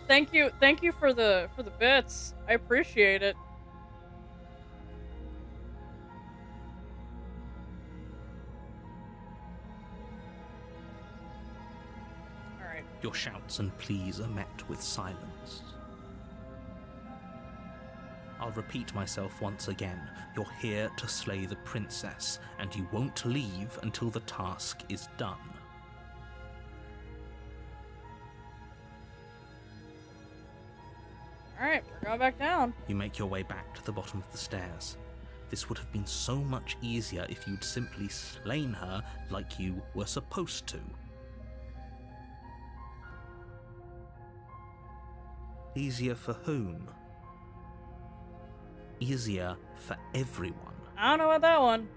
Thank you for the bits. I appreciate it. Alright. Your shouts and pleas are met with silence. I'll repeat myself once again. You're here to slay the princess, and you won't leave until the task is done. Alright, we're going back down. You make your way back to the bottom of the stairs. This would have been so much easier if you'd simply slain her like you were supposed to. Easier for whom? Easier for everyone. I don't know about that one.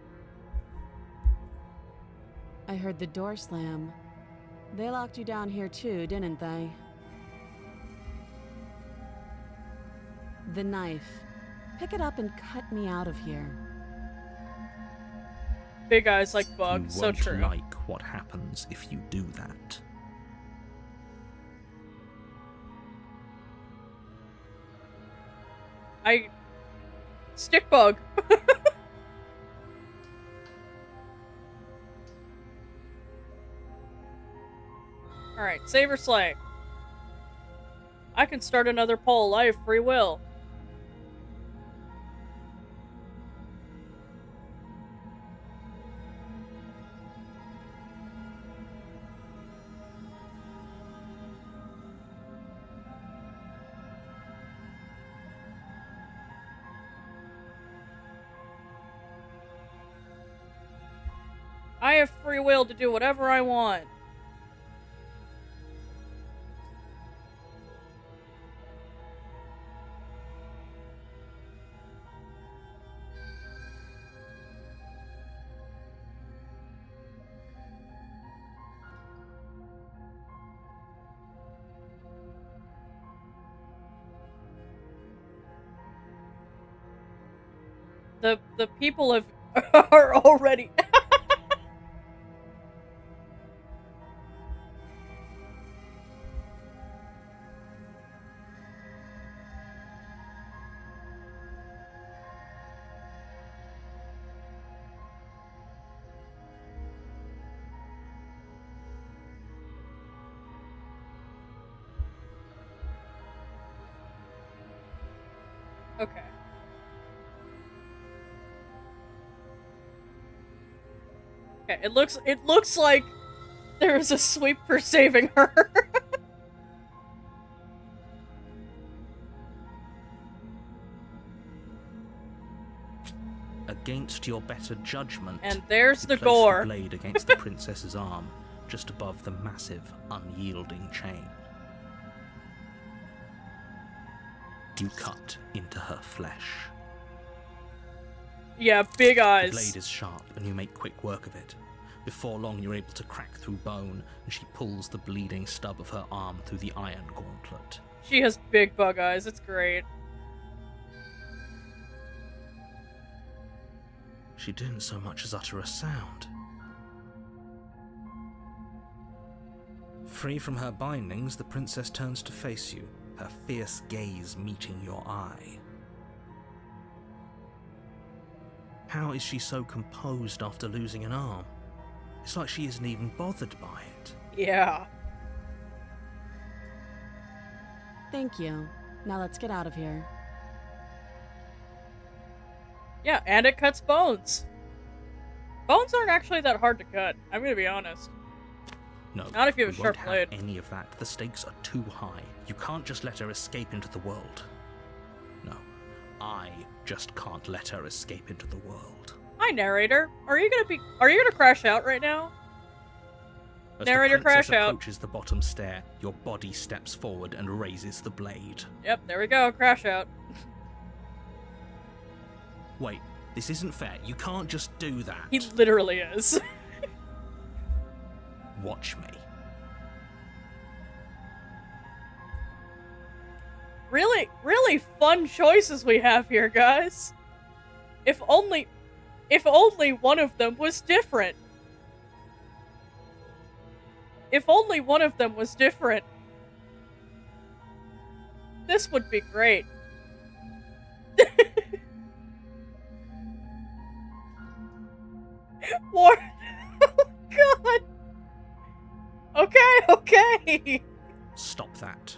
I heard the door slam. They locked you down here too, didn't they? The knife. Pick it up and cut me out of here. Big eyes like bugs, You so won't true. like what happens if you do that. Stick bug. Alright, save or slay. I can start another poll. I have free will. I have free will to do whatever I want. The people have are already okay. Okay, it looks like there is a sweep for saving her. Against your better judgment, And there's you the place gore. the blade against the princess's arm, just above the massive, unyielding chain. You cut into her flesh. Yeah, big The eyes. blade is sharp, and you make quick work of it. Before long, you're able to crack through bone, and she pulls the bleeding stub of her arm through the iron gauntlet. She has big bug eyes. It's great. She didn't so much as utter a sound. Free from her bindings, the princess turns to face you, her fierce gaze meeting your eye. How is she so composed after losing an arm? It's like she isn't even bothered by it. Yeah. Thank you. Now let's get out of here. Yeah, and it cuts bones. Bones aren't actually that hard to cut. I'm gonna be honest. No, Not if you have a we sharp won't blade. have any of that. The stakes are too high. You can't just let her escape into the world. No, I just can't let her escape into the world. Hi, narrator. Are you gonna crash out right now? As Narrator, the princess crash out. approaches the bottom stair, your body steps forward and raises the blade. Yep, there we go. Crash out. Wait, this isn't fair. You can't just do that. He literally is. Watch me. Really fun choices we have here, guys. If only one of them was different. If only one of them was different. This would be great. War. Oh, God. Okay. Stop that.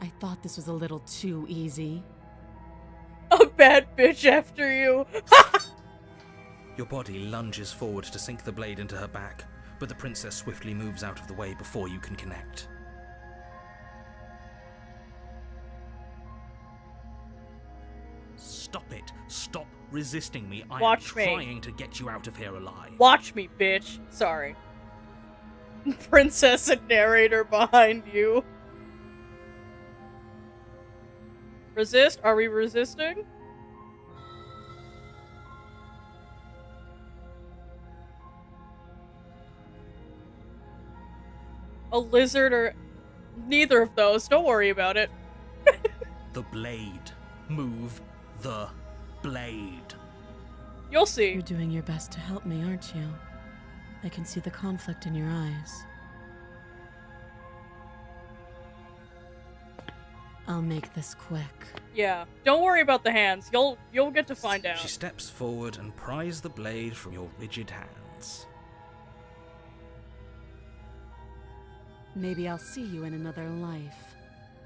I thought this was a little too easy. A bad bitch after you. Your body lunges forward to sink the blade into her back, but the princess swiftly moves out of the way before you can connect. Stop it. Stop resisting me. I Watch am me. trying to get you out of here alive. Watch me, bitch. Sorry. Princess and narrator behind you. Resist? Are we resisting? A lizard or... Neither of those. Don't worry about it. The blade. Move the blade. You'll see. You're doing your best to help me, aren't you? I can see the conflict in your eyes. I'll make this quick. Yeah. Don't worry about the hands. You'll get to find out. She steps forward and pries the blade from your rigid hands. Maybe I'll see you in another life.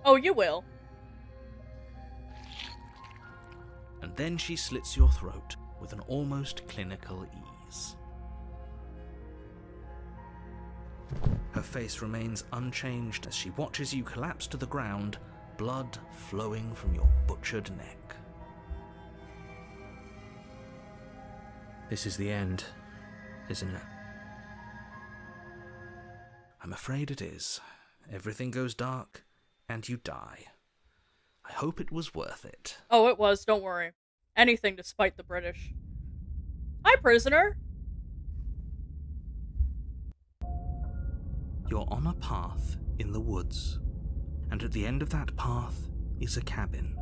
Oh, you will. And then she slits your throat with an almost clinical ease. Her face remains unchanged as she watches you collapse to the ground, blood flowing from your butchered neck. This is the end, isn't it? I'm afraid it is. Everything goes dark, and you die. I hope it was worth it. Oh, it was. Don't worry. Anything to spite the British. Hi, prisoner. You're on a path in the woods, and at the end of that path is a cabin.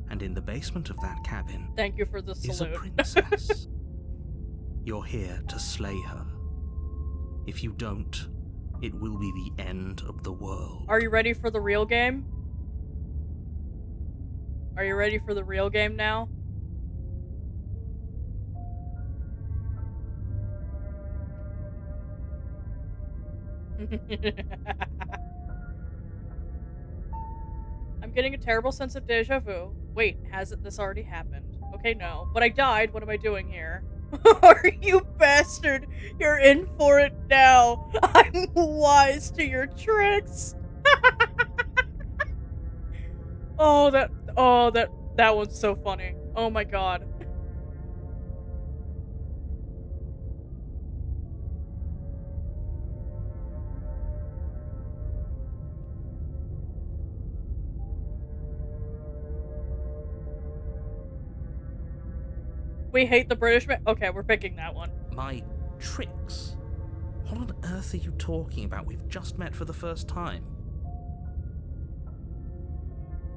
And in the basement of that cabin Thank you for the is a salute. princess. You're here to slay her. If you don't, it will be the end of the world. Are you ready for the real game? Are you ready for the real game now? I'm getting a terrible sense of deja vu. Wait, hasn't this already happened? Okay, no. But I died. What am I doing here? You bastard! You're in for it now. I'm wise to your tricks. That one's so funny. Oh my god. We hate the British man. Okay, we're picking that one. My tricks? What on earth are you talking about? We've just met for the first time.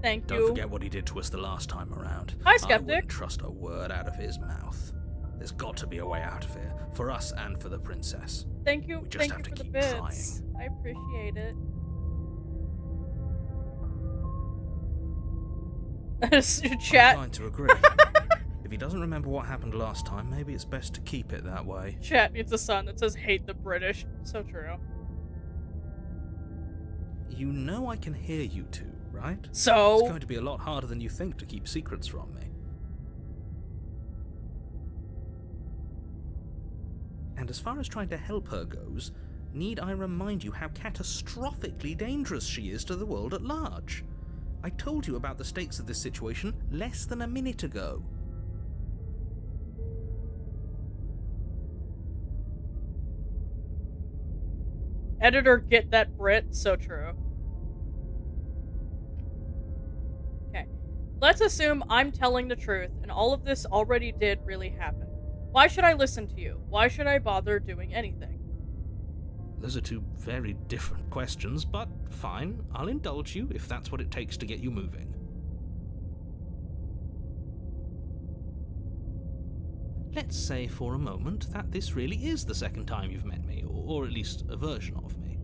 Thank Don't you. forget what he did to us the last time around. Hi, I Skeptic. wouldn't trust a word out of his mouth. There's got to be a way out of here, for us and for the princess. Thank you. We just Thank have you to for the keep bits. I appreciate it. I'm Chat. inclined to agree. If he doesn't remember what happened last time, maybe it's best to keep it that way. Chat needs a sign that says hate the British. So true. You know I can hear you two, right? So It's going to be a lot harder than you think to keep secrets from me. And as far as trying to help her goes, need I remind you how catastrophically dangerous she is to the world at large? I told you about the stakes of this situation less than a minute ago. editor, get that Brit. So true. Okay. Let's assume I'm telling the truth and all of this already did really happen. Why should I listen to you? Why should I bother doing anything? Those are two very different questions, but fine, I'll indulge you if that's what it takes to get you moving. Let's say for a moment that this really is the second time you've met me, or at least a version of me.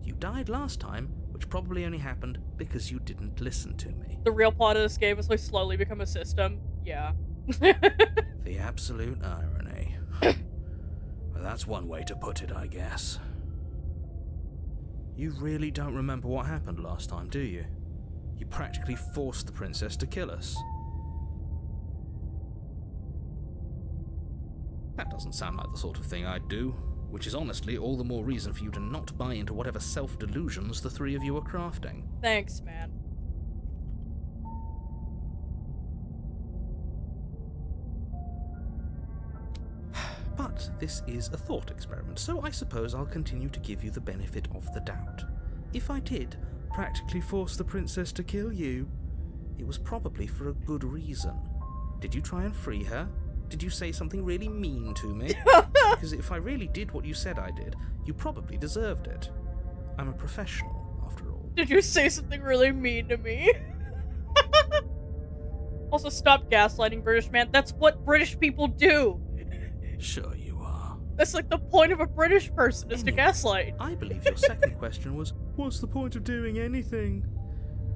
You died last time, which probably only happened because you didn't listen to me. The real plot of this game is like slowly become a system. Yeah. The absolute irony. Well, that's one way to put it, I guess. You really don't remember what happened last time, do you? You practically forced the princess to kill us. That doesn't sound like the sort of thing I'd do, which is honestly all the more reason for you to not buy into whatever self-delusions the three of you are crafting. Thanks, man. But this is a thought experiment, so I suppose I'll continue to give you the benefit of the doubt. If I did practically force the princess to kill you, it was probably for a good reason. Did you try and free her? Did you say something really mean to me? Because if I really did what you said I did, you probably deserved it. I'm a professional, after all. Did you say something really mean to me? Also, stop gaslighting, British man. That's what British people do. Sure you are. That's like the point of a British person, is to Anyway, gaslight. I believe your second question was, what's the point of doing anything?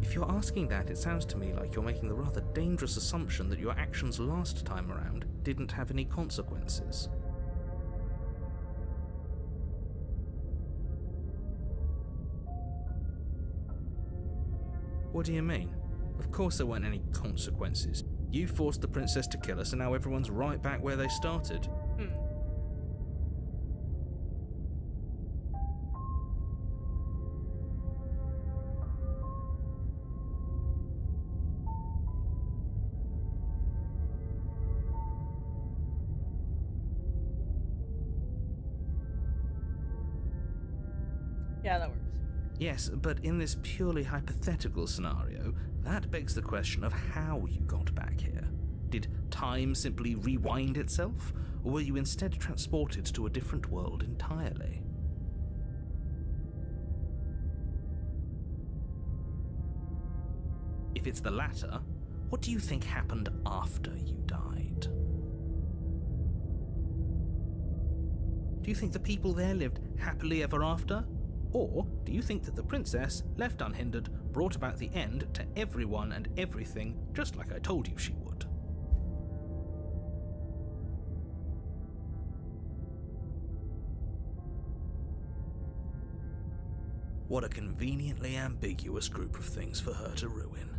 If you're asking that, it sounds to me like you're making the rather dangerous assumption that your actions last time around didn't have any consequences. What do you mean? Of course there weren't any consequences. You forced the princess to kill us, and now everyone's right back where they started. Yeah, that works. Yes, but in this purely hypothetical scenario, that begs the question of how you got back here. Did time simply rewind itself, or were you instead transported to a different world entirely? If it's the latter, what do you think happened after you died? Do you think the people there lived happily ever after? Or do you think that the princess, left unhindered, brought about the end to everyone and everything, just like I told you she would? What a conveniently ambiguous group of things for her to ruin.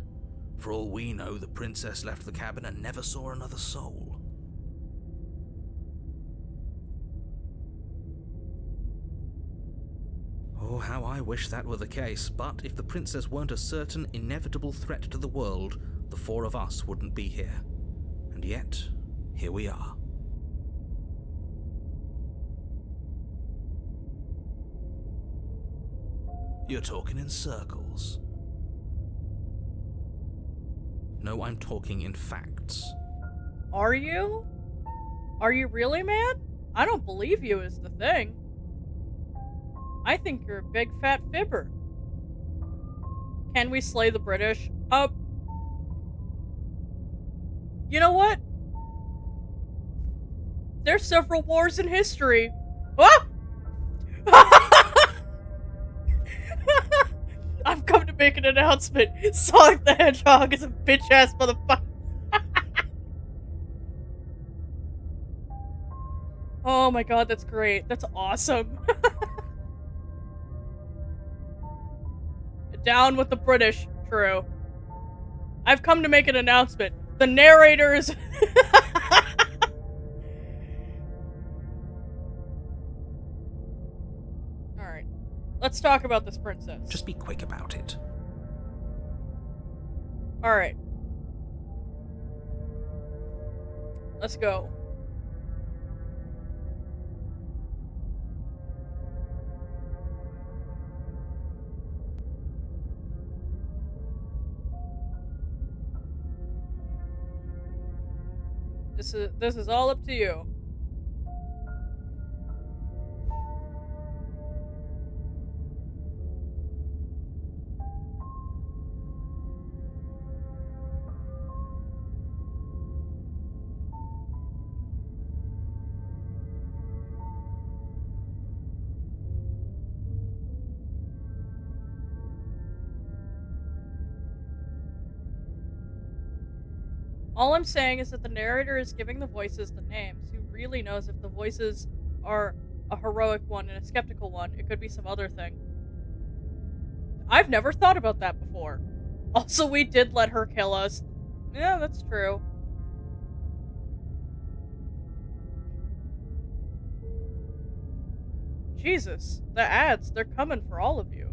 For all we know, the princess left the cabin and never saw another soul. Oh, how I wish that were the case, but if the princess weren't a certain, inevitable threat to the world, the four of us wouldn't be here. And yet, here we are. You're talking in circles. No, I'm talking in facts. Are you? Are you really, man? I don't believe you is the thing. I think you're a big fat fibber. Can we slay the British? You know what? There's several wars in history. Ah! I've come to make an announcement. Sonic the Hedgehog is a bitch-ass motherfucker. Oh my god, that's great. That's awesome. Down with the British, true. I've come to make an announcement. The narrator is... Alright. Let's talk about this princess. Just be quick about it. Alright. Let's go. This is all up to you. All I'm saying is that the narrator is giving the voices the names. Who really knows if the voices are a heroic one and a skeptical one? It could be some other thing. I've never thought about that before. Also, we did let her kill us. Yeah, that's true. Jesus, the ads, they're coming for all of you.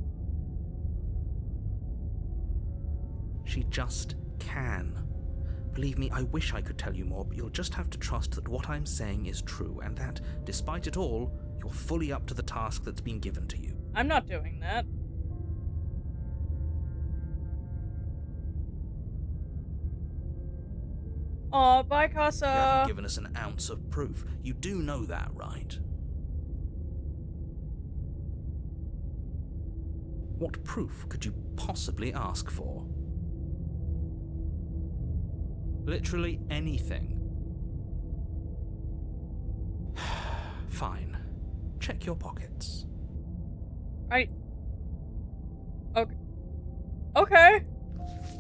She just can. Believe me, I wish I could tell you more, but you'll just have to trust that what I'm saying is true, and that, despite it all, you're fully up to the task that's been given to you. I'm not doing that. Aw, bye, Casa. You haven't given us an ounce of proof. You do know that, right? What proof could you possibly ask for? Literally anything. Fine. Check your pockets. Okay. Okay.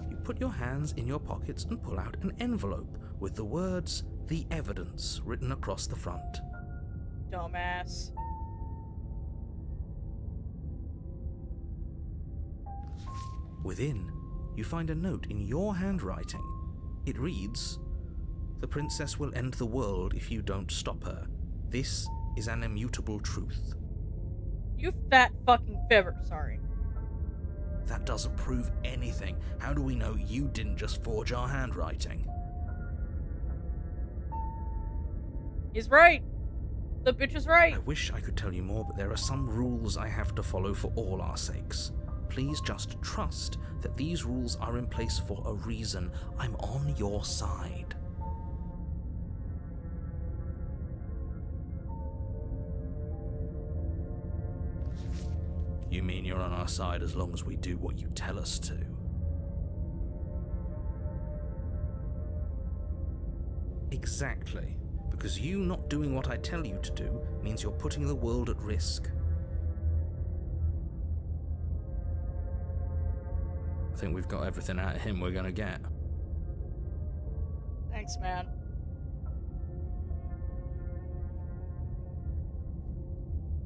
You put your hands in your pockets and pull out an envelope with the words, "The Evidence," written across the front. Dumbass. Within, you find a note in your handwriting. It reads, "The princess will end the world if you don't stop her. This is an immutable truth." You fat fucking fibber, sorry. That doesn't prove anything. How do we know you didn't just forge our handwriting? He's right. The bitch is right. I wish I could tell you more, but there are some rules I have to follow for all our sakes. Please just trust that these rules are in place for a reason. I'm on your side. You mean you're on our side as long as we do what you tell us to? Exactly. Because you not doing what I tell you to do means you're putting the world at risk. I think we've got everything out of him we're gonna get. Thanks, man.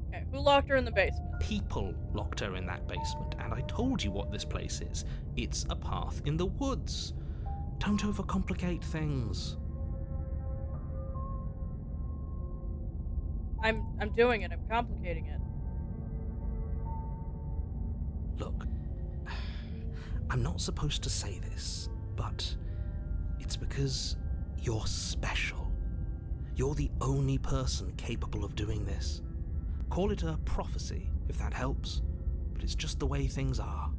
Okay, who locked her in the basement? People locked her in that basement, and I told you what this place is. It's a path in the woods. Don't overcomplicate things. I'm doing it. I'm complicating it. Look, I'm not supposed to say this, but it's because you're special. You're the only person capable of doing this. Call it a prophecy, if that helps, but it's just the way things are.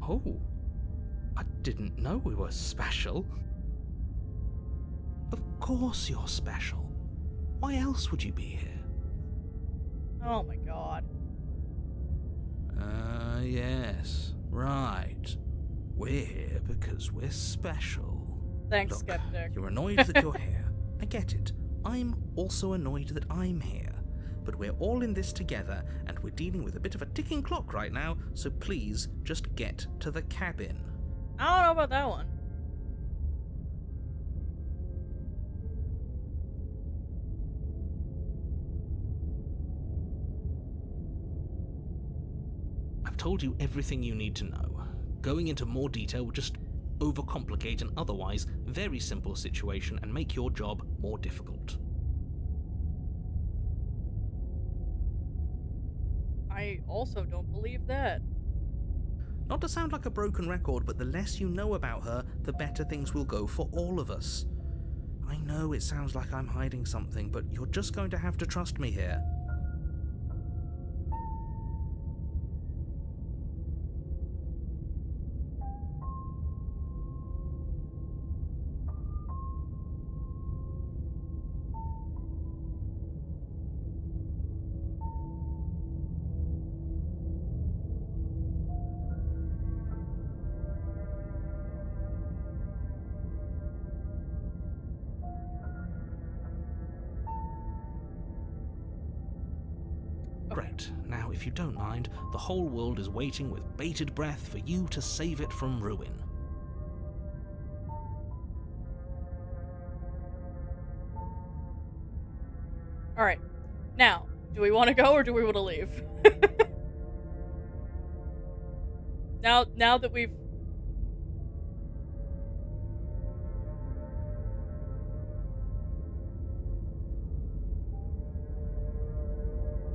Oh, I didn't know we were special. Of course you're special. Why else would you be here? Oh my god. Yes, right. We're here because we're special. Thanks, Look, Skeptic. you're annoyed that you're here. I get it. I'm also annoyed that I'm here. But we're all in this together, and we're dealing with a bit of a ticking clock right now, so please just get to the cabin. I don't know about that one. I've told you everything you need to know. Going into more detail would just overcomplicate an otherwise very simple situation and make your job more difficult. I also don't believe that. Not to sound like a broken record, but the less you know about her, the better things will go for all of us. I know it sounds like I'm hiding something, but you're just going to have to trust me here. Great. Now, if you don't mind, the whole world is waiting with bated breath for you to save it from ruin. Alright. Now, do we want to go or do we want to leave? Now that we've...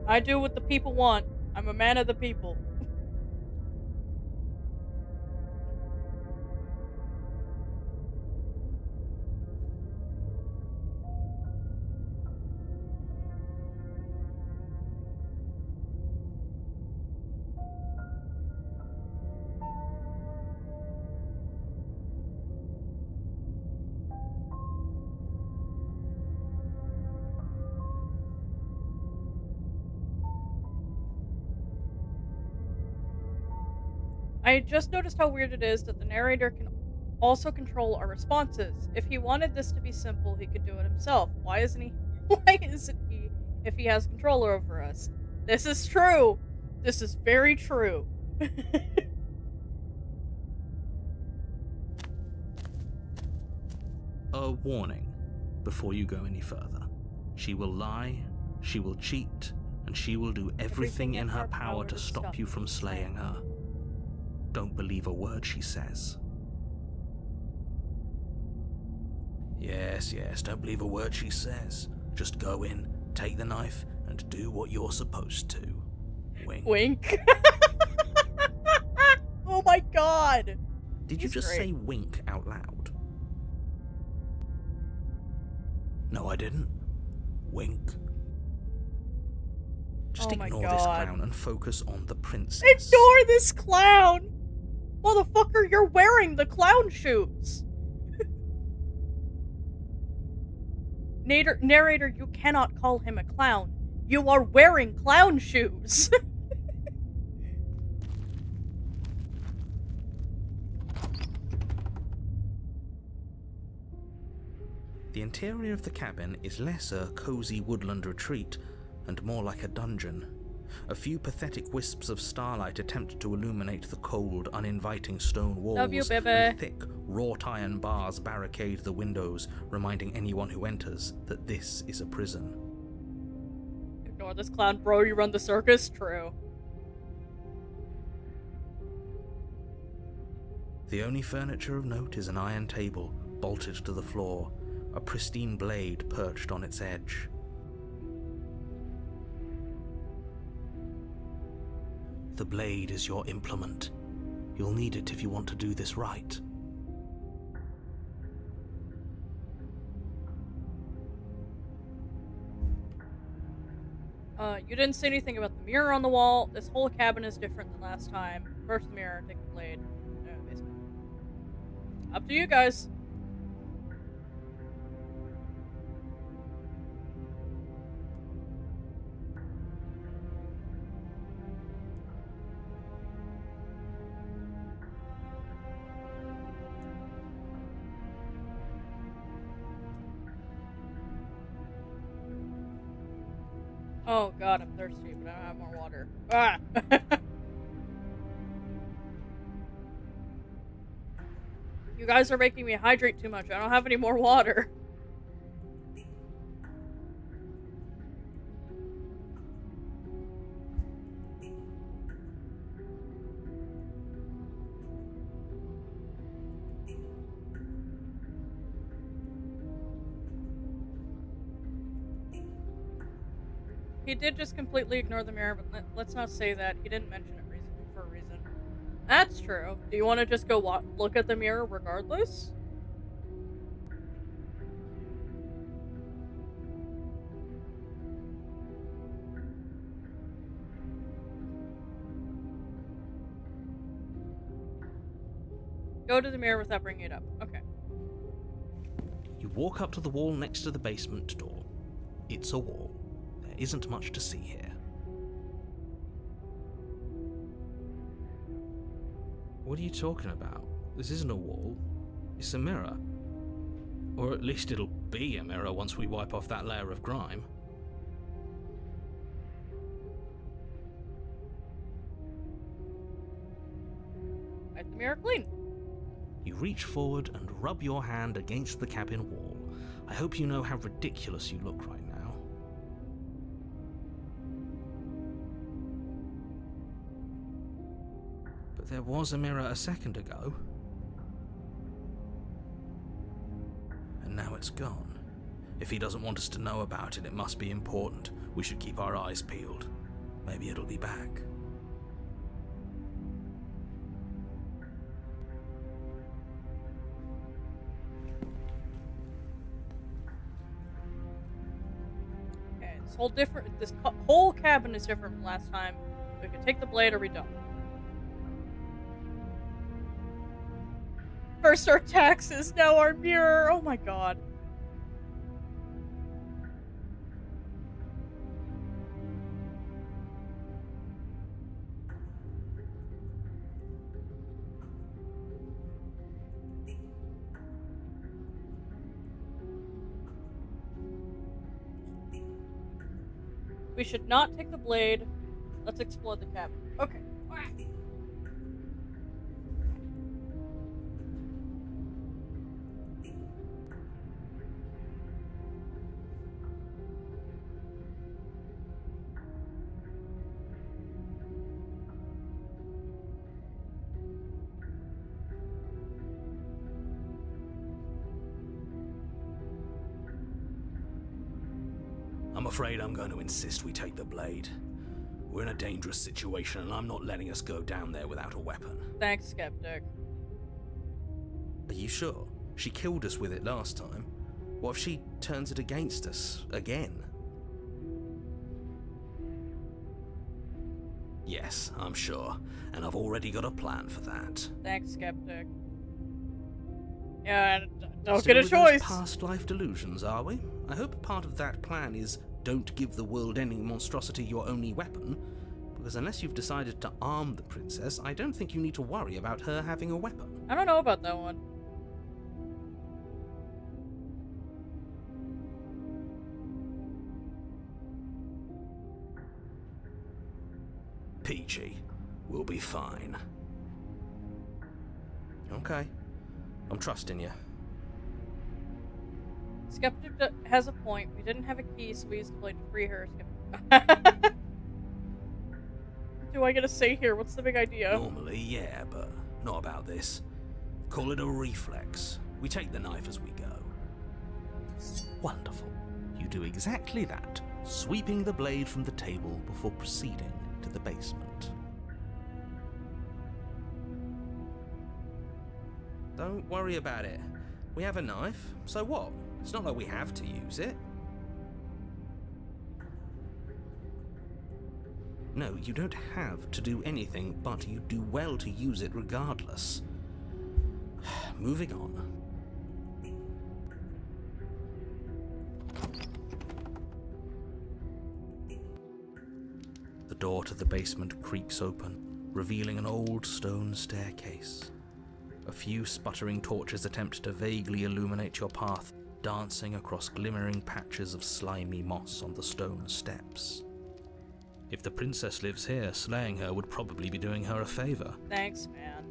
I do what the people want. I'm a man of the people. I just noticed how weird it is that the narrator can also control our responses. If he wanted this to be simple, he could do it himself. Why isn't he? Why isn't he if he has control over us? This is true. This is very true. A warning before you go any further. She will lie, she will cheat, and she will do everything in her power to stop you from slaying her. Don't believe a word she says. Yes, don't believe a word she says. Just go in, take the knife, and do what you're supposed to. Wink. Wink. Oh my god. Did you He's just great. say wink out loud? No, I didn't. Wink. Just Oh my ignore this God. clown and focus on the princess. Ignore this clown! Motherfucker, you're wearing the clown shoes! Narrator, you cannot call him a clown. You are wearing clown shoes! The interior of the cabin is less a cozy woodland retreat and more like a dungeon. A few pathetic wisps of starlight attempt to illuminate the cold, uninviting stone walls, Love you, baby. and thick, wrought iron bars barricade the windows, reminding anyone who enters that this is a prison. Ignore this clown, bro, you run the circus? True. The only furniture of note is an iron table, bolted to the floor, a pristine blade perched on its edge. The blade is your implement. You'll need it if you want to do this right. You didn't say anything about the mirror on the wall. This whole cabin is different than last time. First the mirror, take the blade. Basically. Up to you guys. Oh god, I'm thirsty, but I don't have more water. Ah! You guys are making me hydrate too much. I don't have any more water. He did just completely ignore the mirror, but let's not say that. He didn't mention it for a reason. That's true. Do you want to just go look at the mirror regardless? Go to the mirror without bringing it up. Okay. You walk up to the wall next to the basement door. It's a wall. There isn't much to see here. What are you talking about? This isn't a wall. It's a mirror. Or at least it'll be a mirror once we wipe off that layer of grime. Wipe the mirror clean. You reach forward and rub your hand against the cabin wall. I hope you know how ridiculous you look right now. But There was a mirror a second ago. And now it's gone. If he doesn't want us to know about it, it must be important. We should keep our eyes peeled. Maybe it'll be back. Okay, this whole cabin is different from last time. We can take the blade or we don't. First our taxes, now our mirror. Oh my god. We should not take the blade. Let's explore the cabin. Okay. Alright. I'm afraid I'm going to insist we take the blade. We're in a dangerous situation, and I'm not letting us go down there without a weapon. Thanks, Skeptic. Are you sure? She killed us with it last time. What if she turns it against us again? Yes, I'm sure, and I've already got a plan for that. Thanks, Skeptic. Yeah, don't Still get a with those choice. past life delusions, are we? I hope part of that plan is don't give the world any monstrosity your only weapon, because unless you've decided to arm the princess, I don't think you need to worry about her having a weapon. I don't know about that one. Peachy, we'll be fine. Okay. I'm trusting you. Skeptic has a point. We didn't have a key, so we used the blade to free her. Skeptic. Do I get a say here? What's the big idea? Normally, yeah, but not about this. Call it a reflex. We take the knife as we go. Wonderful. You do exactly that, sweeping the blade from the table before proceeding to the basement. Don't worry about it. We have a knife, so what? It's not like we have to use it. No, you don't have to do anything, but you do well to use it regardless. Moving on. The door to the basement creaks open, revealing an old stone staircase. A few sputtering torches attempt to vaguely illuminate your path, dancing across glimmering patches of slimy moss on the stone steps. If the princess lives here, slaying her would probably be doing her a favor. Thanks, man.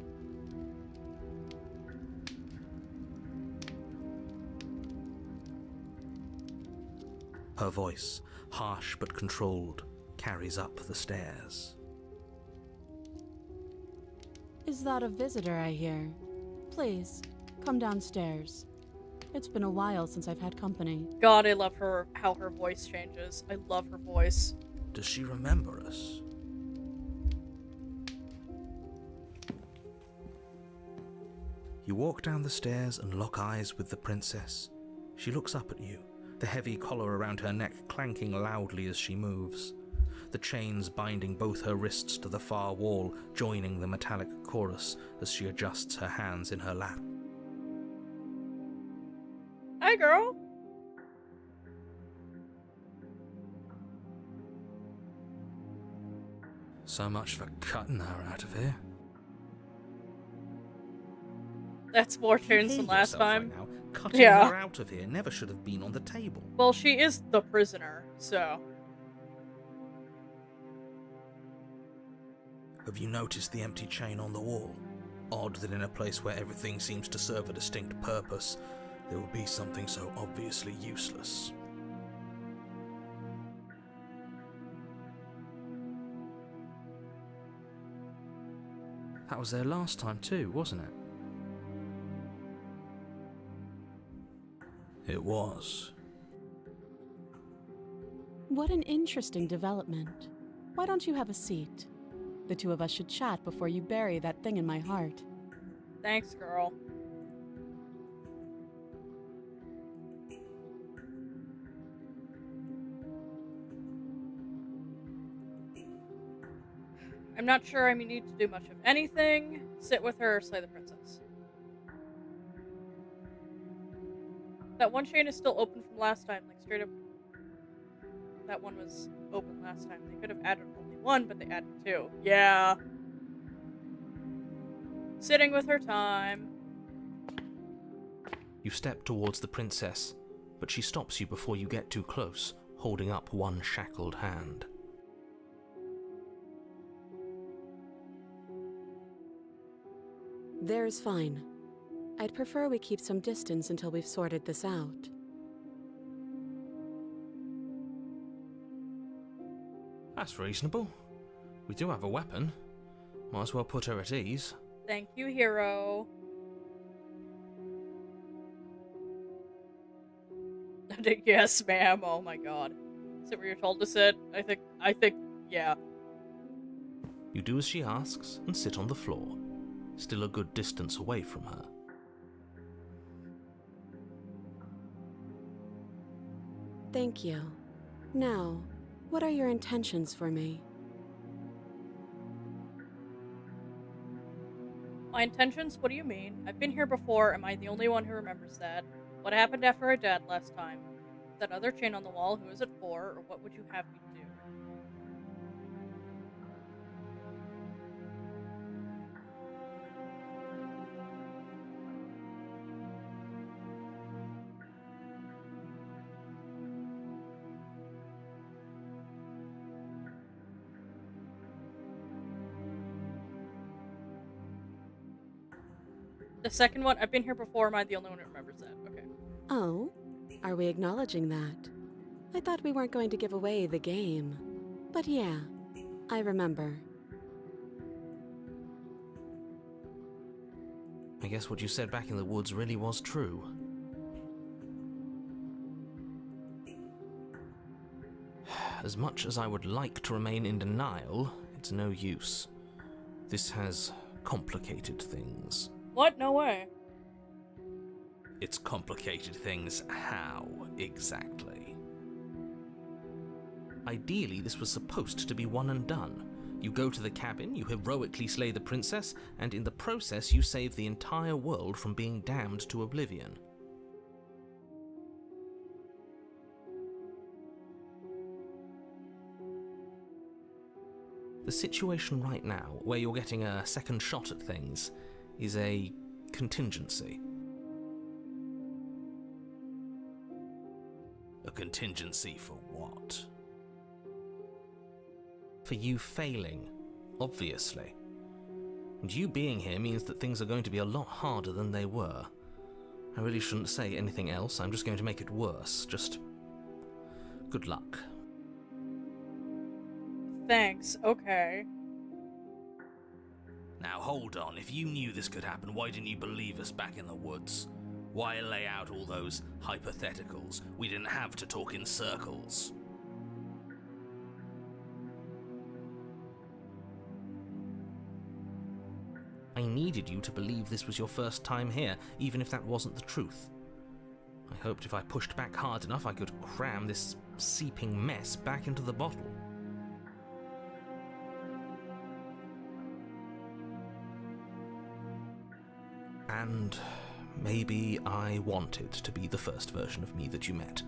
Her voice, harsh but controlled, carries up the stairs. Is that a visitor I hear? Please, come downstairs. It's been a while since I've had company. God, I love her, how her voice changes. I love her voice. Does she remember us? You walk down the stairs and lock eyes with the princess. She looks up at you, the heavy collar around her neck clanking loudly as she moves. The chains binding both her wrists to the far wall, joining the metallic chorus as she adjusts her hands in her lap. Hi, girl. So much for cutting her out of here. That's more tunes than Behave last yourself time. right now. Cutting Yeah. her out of here never should have been on the table. Well, she is the prisoner, so. Have you noticed the empty chain on the wall? Odd that in a place where everything seems to serve a distinct purpose, there would be something so obviously useless. That was there last time too, wasn't it? It was. What an interesting development. Why don't you have a seat? The two of us should chat before you bury that thing in my heart. Thanks, girl. I'm not sure I need to do much of anything. Sit with her or slay the princess. That one chain is still open from last time, like straight up. That one was open last time. They could have added only one, but they added two. Yeah. Sitting with her time. You step towards the princess, but she stops you before you get too close, holding up one shackled hand. There's fine. I'd prefer we keep some distance until we've sorted this out. That's reasonable. We do have a weapon. Might as well put her at ease. Thank you, hero. Yes, ma'am. Oh my god. Sit where you're told to sit. I think, yeah. You do as she asks and sit on the floor, still a good distance away from her. Thank you. Now, what are your intentions for me? My intentions? What do you mean? I've been here before. Am I the only one who remembers that? What happened after I died last time? That other chain on the wall, who is it for, or what would you have me do? The second one, I've been here before. Am I the only one who remembers that? Okay. Oh? Are we acknowledging that? I thought we weren't going to give away the game. But yeah, I remember. I guess what you said back in the woods really was true. As much as I would like to remain in denial, it's no use. This has complicated things. What? No way. It's complicated things how, exactly? Ideally, this was supposed to be one and done. You go to the cabin, you heroically slay the princess, and in the process you save the entire world from being damned to oblivion. The situation right now, where you're getting a second shot at things, is a contingency. A contingency for what? For you failing, obviously. And you being here means that things are going to be a lot harder than they were. I really shouldn't say anything else, I'm just going to make it worse. Just good luck. Thanks. Okay. Now hold on, if you knew this could happen, why didn't you believe us back in the woods? Why lay out all those hypotheticals? We didn't have to talk in circles. I needed you to believe this was your first time here, even if that wasn't the truth. I hoped if I pushed back hard enough I could cram this seeping mess back into the bottle. And maybe I wanted to be the first version of me that you met.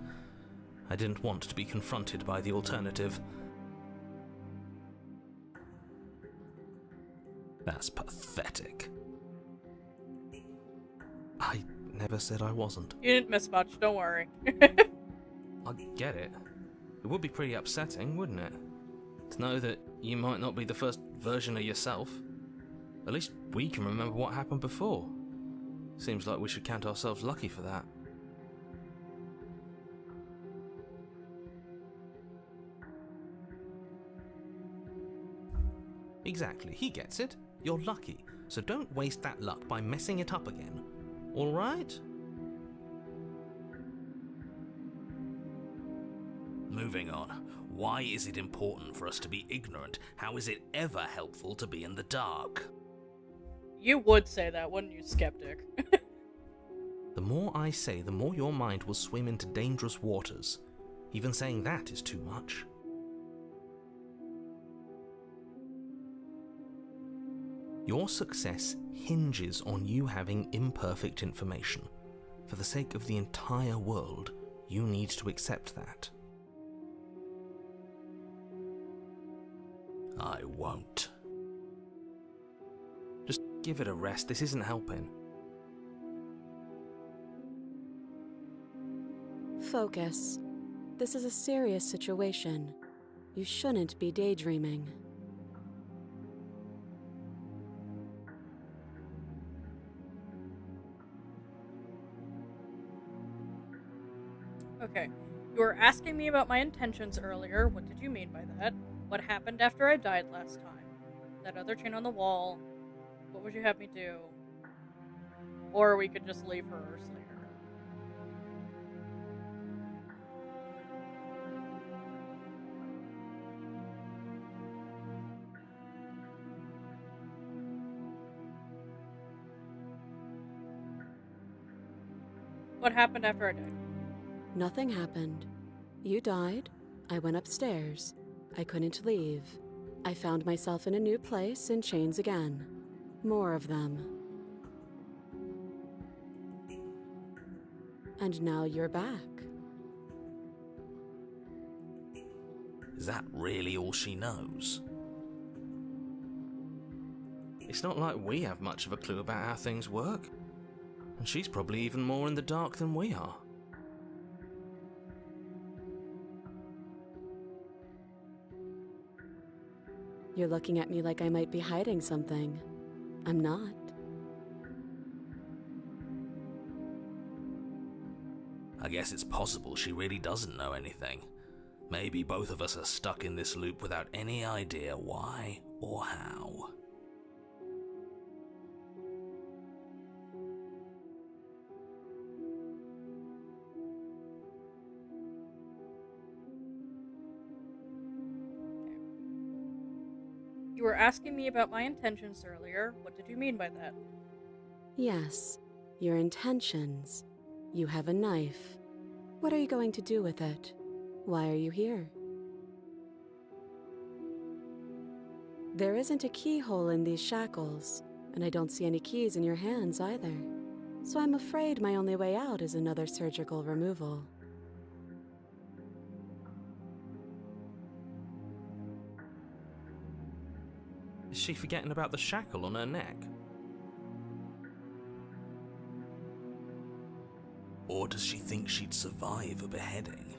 I didn't want to be confronted by the alternative. That's pathetic. I never said I wasn't. You didn't miss much. Don't worry. I get it. It would be pretty upsetting, wouldn't it? To know that you might not be the first version of yourself. At least we can remember what happened before. Seems like we should count ourselves lucky for that. Exactly, he gets it. You're lucky, so don't waste that luck by messing it up again. Alright? Moving on. Why is it important for us to be ignorant? How is it ever helpful to be in the dark? You would say that, wouldn't you, skeptic? The more I say, the more your mind will swim into dangerous waters. Even saying that is too much. Your success hinges on you having imperfect information. For the sake of the entire world, you need to accept that. I won't. Just give it a rest, this isn't helping. Focus. This is a serious situation. You shouldn't be daydreaming. Okay. You were asking me about my intentions earlier. What did you mean by that? What happened after I died last time? That other chain on the wall. What would you have me do? Or we could just leave her later. What happened after I died? Nothing happened. You died. I went upstairs. I couldn't leave. I found myself in a new place in chains again. More of them. And now you're back. Is that really all she knows? It's not like we have much of a clue about how things work. And she's probably even more in the dark than we are. You're looking at me like I might be hiding something. I'm not. I guess it's possible she really doesn't know anything. Maybe both of us are stuck in this loop without any idea why or how. You were asking me about my intentions earlier. What did you mean by that? Yes, your intentions. You have a knife. What are you going to do with it? Why are you here? There isn't a keyhole in these shackles, and I don't see any keys in your hands either. So I'm afraid my only way out is another surgical removal. Is she forgetting about the shackle on her neck? Or does she think she'd survive a beheading?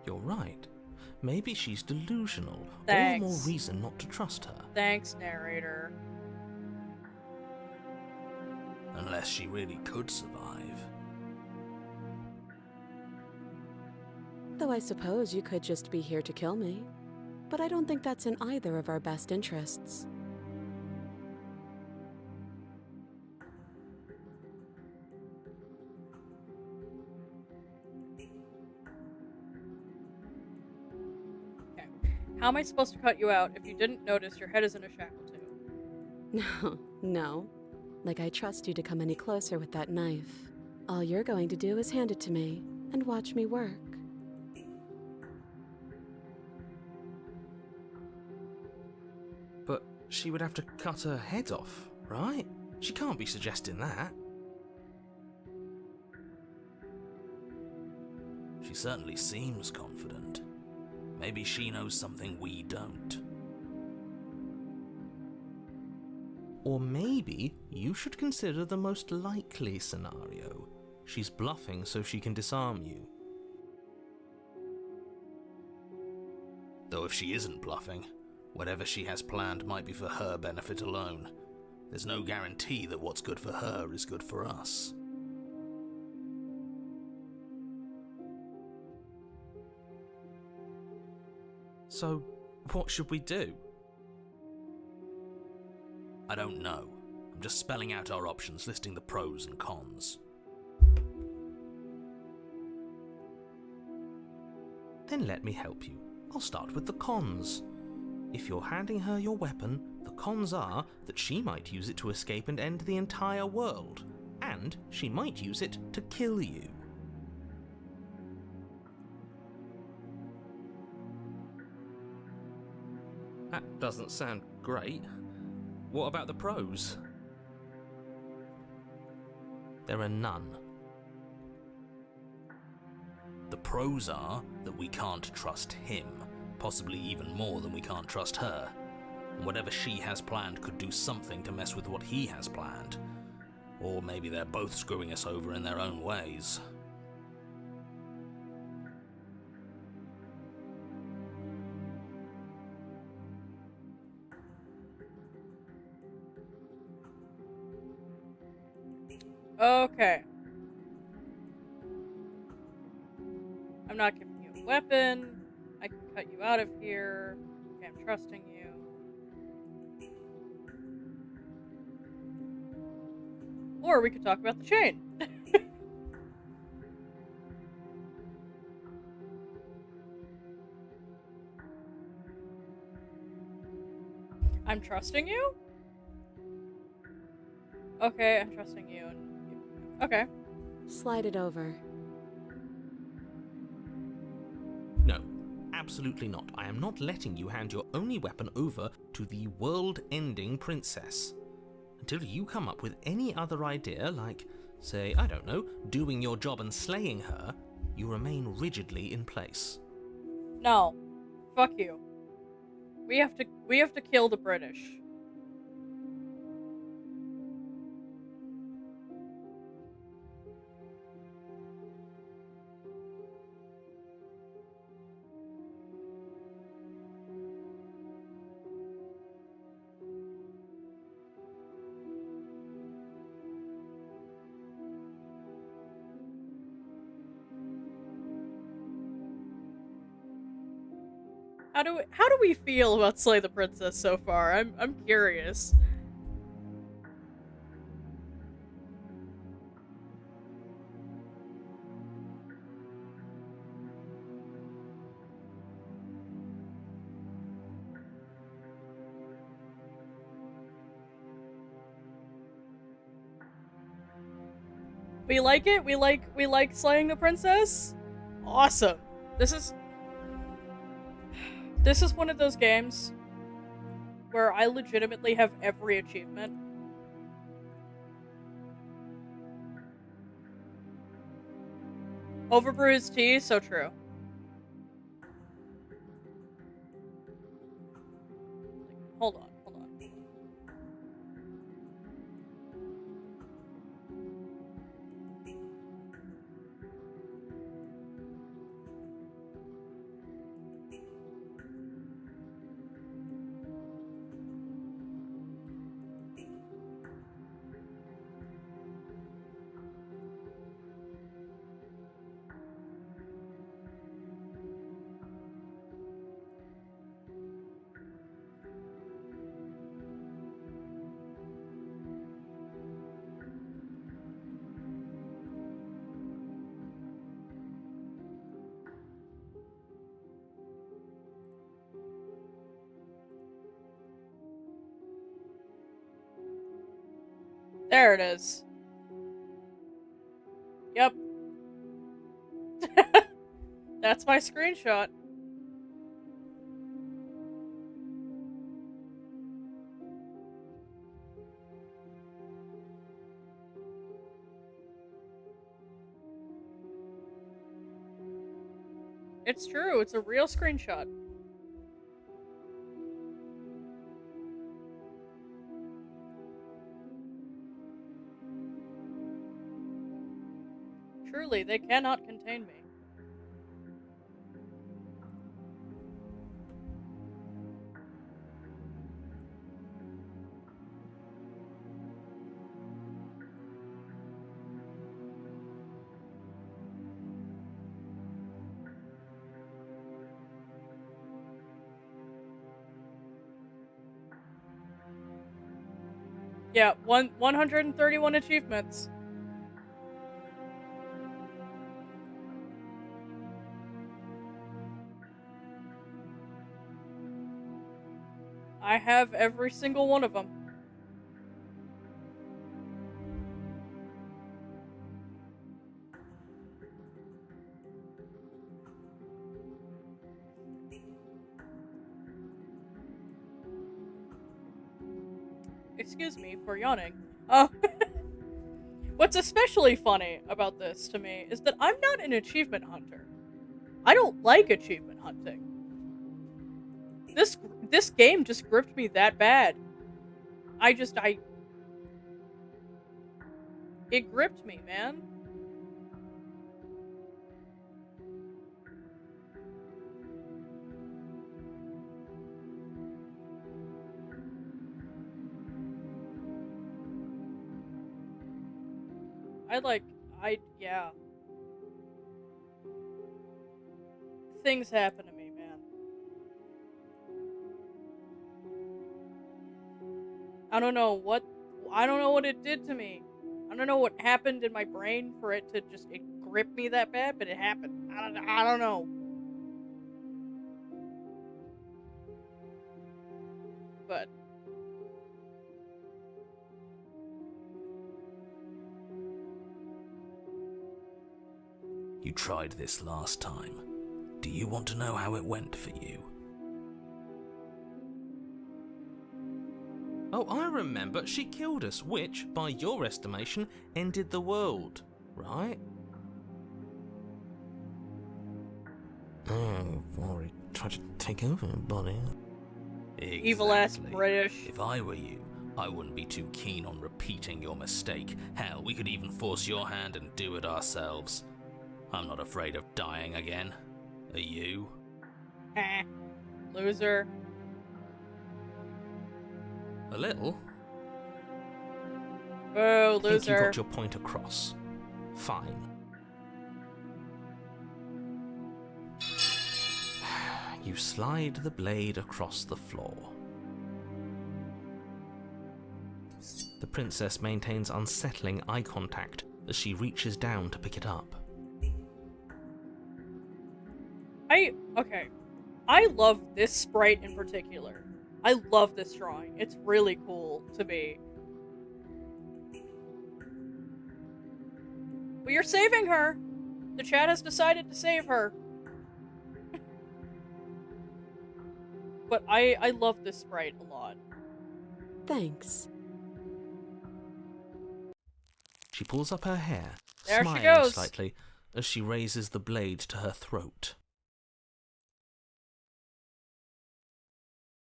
You're right. Maybe she's delusional. All the Thanks. more reason not to trust her. Thanks, narrator. Unless she really could survive. Though I suppose you could just be here to kill me. But I don't think that's in either of our best interests. Okay. How am I supposed to cut you out if you didn't notice your head is in a shackle too? No. Like I trust you to come any closer with that knife. All you're going to do is hand it to me and watch me work. But she would have to cut her head off, right? She can't be suggesting that. She certainly seems confident. Maybe she knows something we don't. Or maybe you should consider the most likely scenario. She's bluffing so she can disarm you. Though if she isn't bluffing, whatever she has planned might be for her benefit alone. There's no guarantee that what's good for her is good for us. So, What should we do? I don't know. I'm just spelling out our options, listing the pros and cons. Then let me help you. I'll start with the cons. If you're handing her your weapon, the cons are that she might use it to escape and end the entire world, and she might use it to kill you. That doesn't sound great. What about the pros? There are none. The pros are that we can't trust him, possibly even more than we can't trust her. And whatever she has planned could do something to mess with what he has planned. Or maybe they're both screwing us over in their own ways. Okay. I'm not giving you a weapon. I can cut you out of here. Okay, I'm trusting you. Or we could talk about the chain. I'm trusting you? Okay, I'm trusting you. Okay. Slide it over. No, absolutely not. I am not letting you hand your only weapon over to the world-ending princess. Until you come up with any other idea, like, say, I don't know, doing your job and slaying her, you remain rigidly in place. No. Fuck you. We have to kill the British. How do we feel about Slay the Princess so far? I'm curious. We like it? We like slaying the princess? Awesome. This is one of those games where I legitimately have every achievement. Overbrew his tea, so true. Hold on. There it is. Yep. That's my screenshot. It's true, it's a real screenshot. Truly, they cannot contain me. Yeah, 131 achievements. I have every single one of them. Excuse me for yawning. What's especially funny about this to me is that I'm not an achievement hunter. I don't like achievement hunting. This game just gripped me that bad. It gripped me, man. Yeah. Things happen to me, man. I don't know what it did to me. I don't know what happened in my brain for it to just grip me that bad, but it happened. I don't know. But You tried this last time. Do you want to know how it went for you? Oh, I remember. She killed us, which, by your estimation, ended the world, right? Oh, Rory tried to take over everybody. Exactly. Evil-ass British. If I were you, I wouldn't be too keen on repeating your mistake. Hell, we could even force your hand and do it ourselves. I'm not afraid of dying again. Are you? Loser. A little. Oh, I think you loser. got your point across. Fine. You slide the blade across the floor. The princess maintains unsettling eye contact as she reaches down to pick it up. Okay. I love this sprite in particular. I love this drawing. It's really cool to me. But you're saving her. The chat has decided to save her. But I love this sprite a lot. Thanks. She pulls up her hair, There she smiling goes. slightly as she raises the blade to her throat.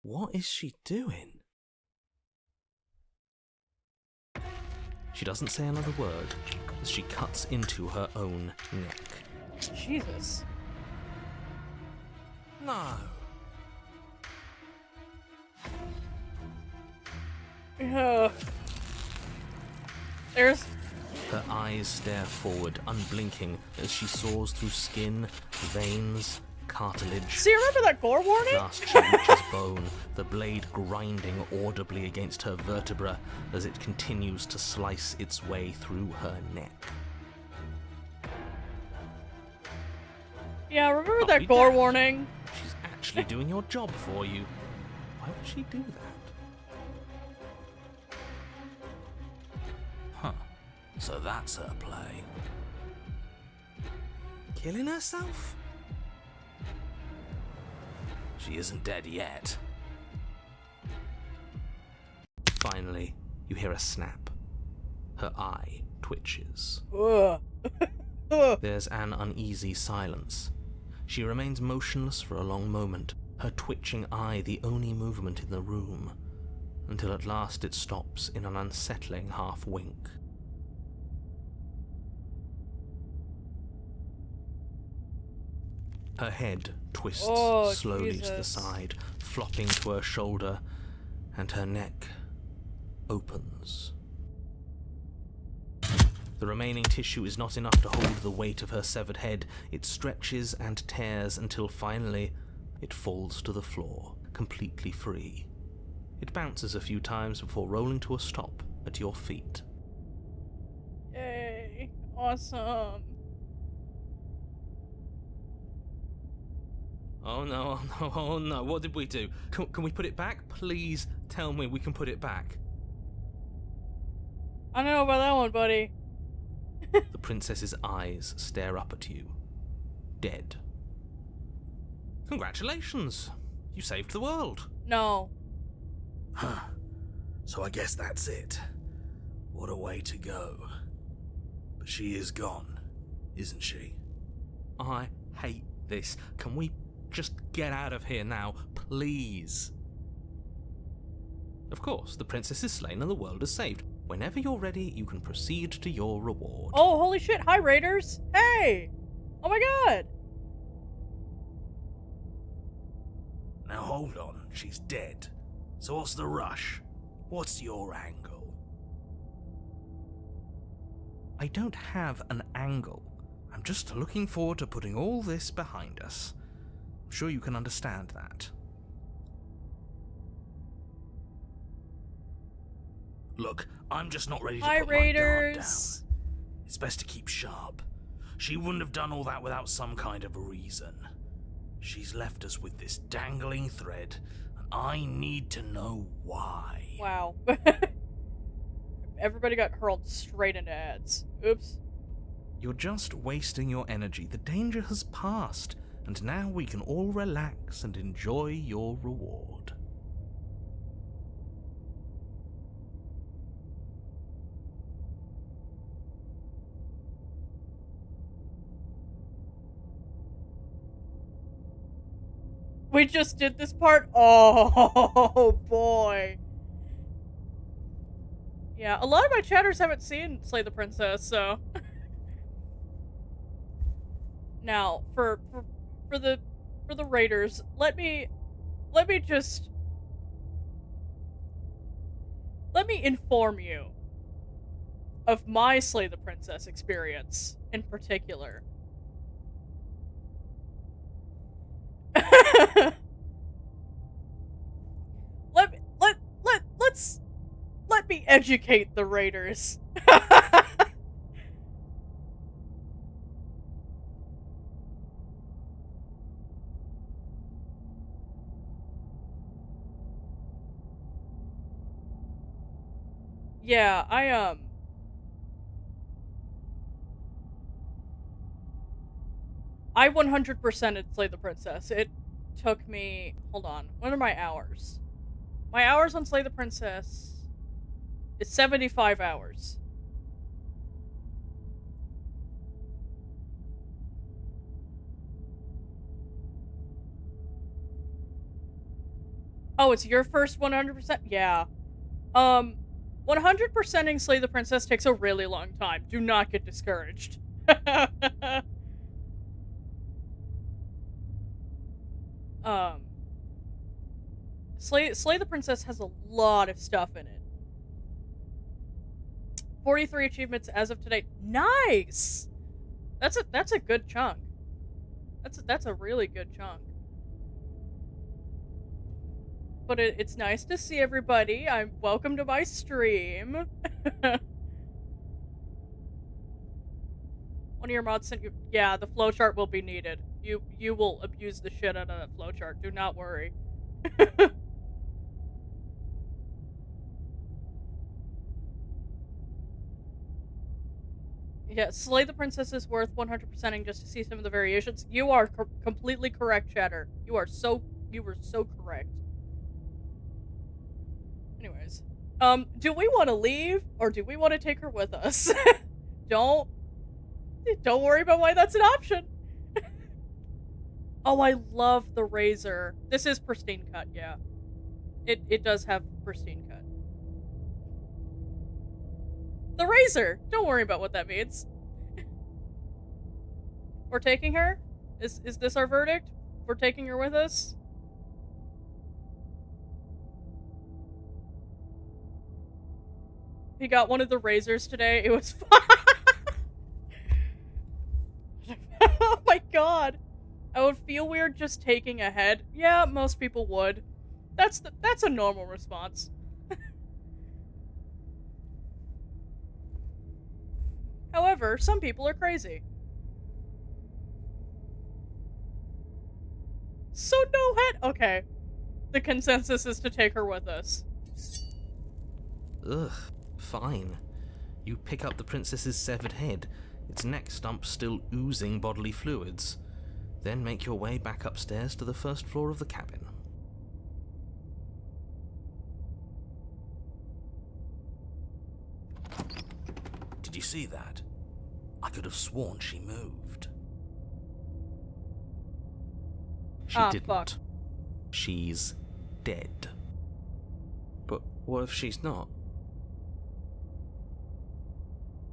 What is she doing? She doesn't say another word as she cuts into her own neck. Jesus. No. There's... Her eyes stare forward, unblinking, as she soars through skin, veins, cartilage. See, remember that gore warning? Last she reaches bone, the blade grinding audibly against her vertebra as it continues to slice its way through her neck. Yeah, remember I'll that be gore damned. warning? She's actually doing your job for you. Why would she do that? Huh. So that's her play. Killing herself? She isn't dead yet. Finally, you hear a snap. Her eye twitches. Ugh. Ugh. There's an uneasy silence. She remains motionless for a long moment, her twitching eye the only movement in the room, until at last it stops in an unsettling half-wink. Her head twists Oh, slowly to the Jesus. side, flopping to her shoulder, and her neck opens. The remaining tissue is not enough to hold the weight of her severed head. It stretches and tears until finally it falls to the floor, completely free. It bounces a few times before rolling to a stop at your feet. Yay. Awesome. Oh no, oh no, oh no, what did we do? Can we put it back? Please tell me we can put it back. I don't know about that one, buddy. The princess's eyes stare up at you, dead. Congratulations! You saved the world. No. Huh. So I guess that's it. What a way to go. But she is gone, isn't she? I hate this. Can we just get out of here now, please? Of course, the princess is slain and the world is saved. Whenever you're ready, you can proceed to your reward. Oh, holy shit. Hi, Raiders. Hey. Oh my god. Now hold on, she's dead. So what's the rush? What's your angle? I don't have an angle. I'm just looking forward to putting all this behind us. I'm sure you can understand that. Look, I'm just not ready to Hi, put my guard down. Raiders. It's best to keep sharp. She wouldn't have done all that without some kind of a reason. She's left us with this dangling thread, and I need to know why. Wow. Everybody got hurled straight into ads. Oops. You're just wasting your energy. The danger has passed, and now we can all relax and enjoy your reward. We just did this part? Oh, boy. Yeah, a lot of my chatters haven't seen Slay the Princess, so... Now, for the Raiders, let me inform you of my Slay the Princess experience in particular. Let me educate the Raiders. Yeah, I 100%'d Slay the Princess. It took me... Hold on. What are my hours? My hours on Slay the Princess is 75 hours. Oh, it's your first 100%? Yeah. 100%ing Slay the Princess takes a really long time. Do not get discouraged. Slay the Princess has a lot of stuff in it. 43 achievements as of today. Nice! That's a good chunk. That's a really good chunk. But it's nice to see everybody. I'm welcome to my stream. One of your mods sent you... Yeah, the flowchart will be needed. You will abuse the shit out of that flowchart. Do not worry. Yeah, Slay the Princess is worth 100%ing just to see some of the variations. You are completely correct, Chatter. You were so correct. Anyways, do we want to leave or do we want to take her with us? Don't worry about why that's an option. Oh, I love the razor. This is pristine cut, yeah. It does have pristine cut. The razor! Don't worry about what that means. We're taking her? Is this our verdict? We're taking her with us? He got one of the razors today. It was fun. Oh my god. I would feel weird just taking a head. Yeah, most people would. That's a normal response. However, some people are crazy. So no head. Okay. The consensus is to take her with us. Ugh, fine. You pick up the princess's severed head, its neck stump still oozing bodily fluids. Then make your way back upstairs to the first floor of the cabin. Did you see that? I could have sworn she moved. She Ah, didn't. fuck. She's dead. But what if she's not?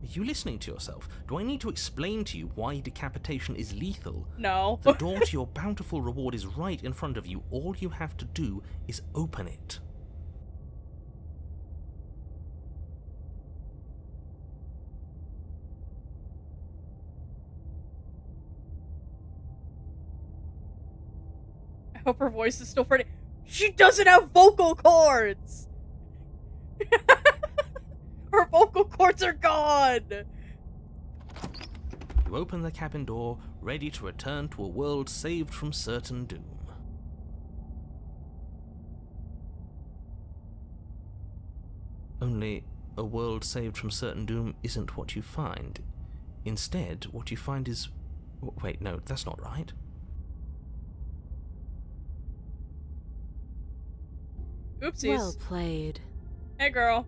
Are you listening to yourself? Do I need to explain to you why decapitation is lethal? No. The door to your bountiful reward is right in front of you. All you have to do is open it. I hope her voice is still pretty. She doesn't have vocal cords! Her vocal cords are gone! You open the cabin door, ready to return to a world saved from certain doom. Only, a world saved from certain doom isn't what you find. Instead, what you find is... Wait, no, that's not right. Oopsies. Well played. Hey, girl.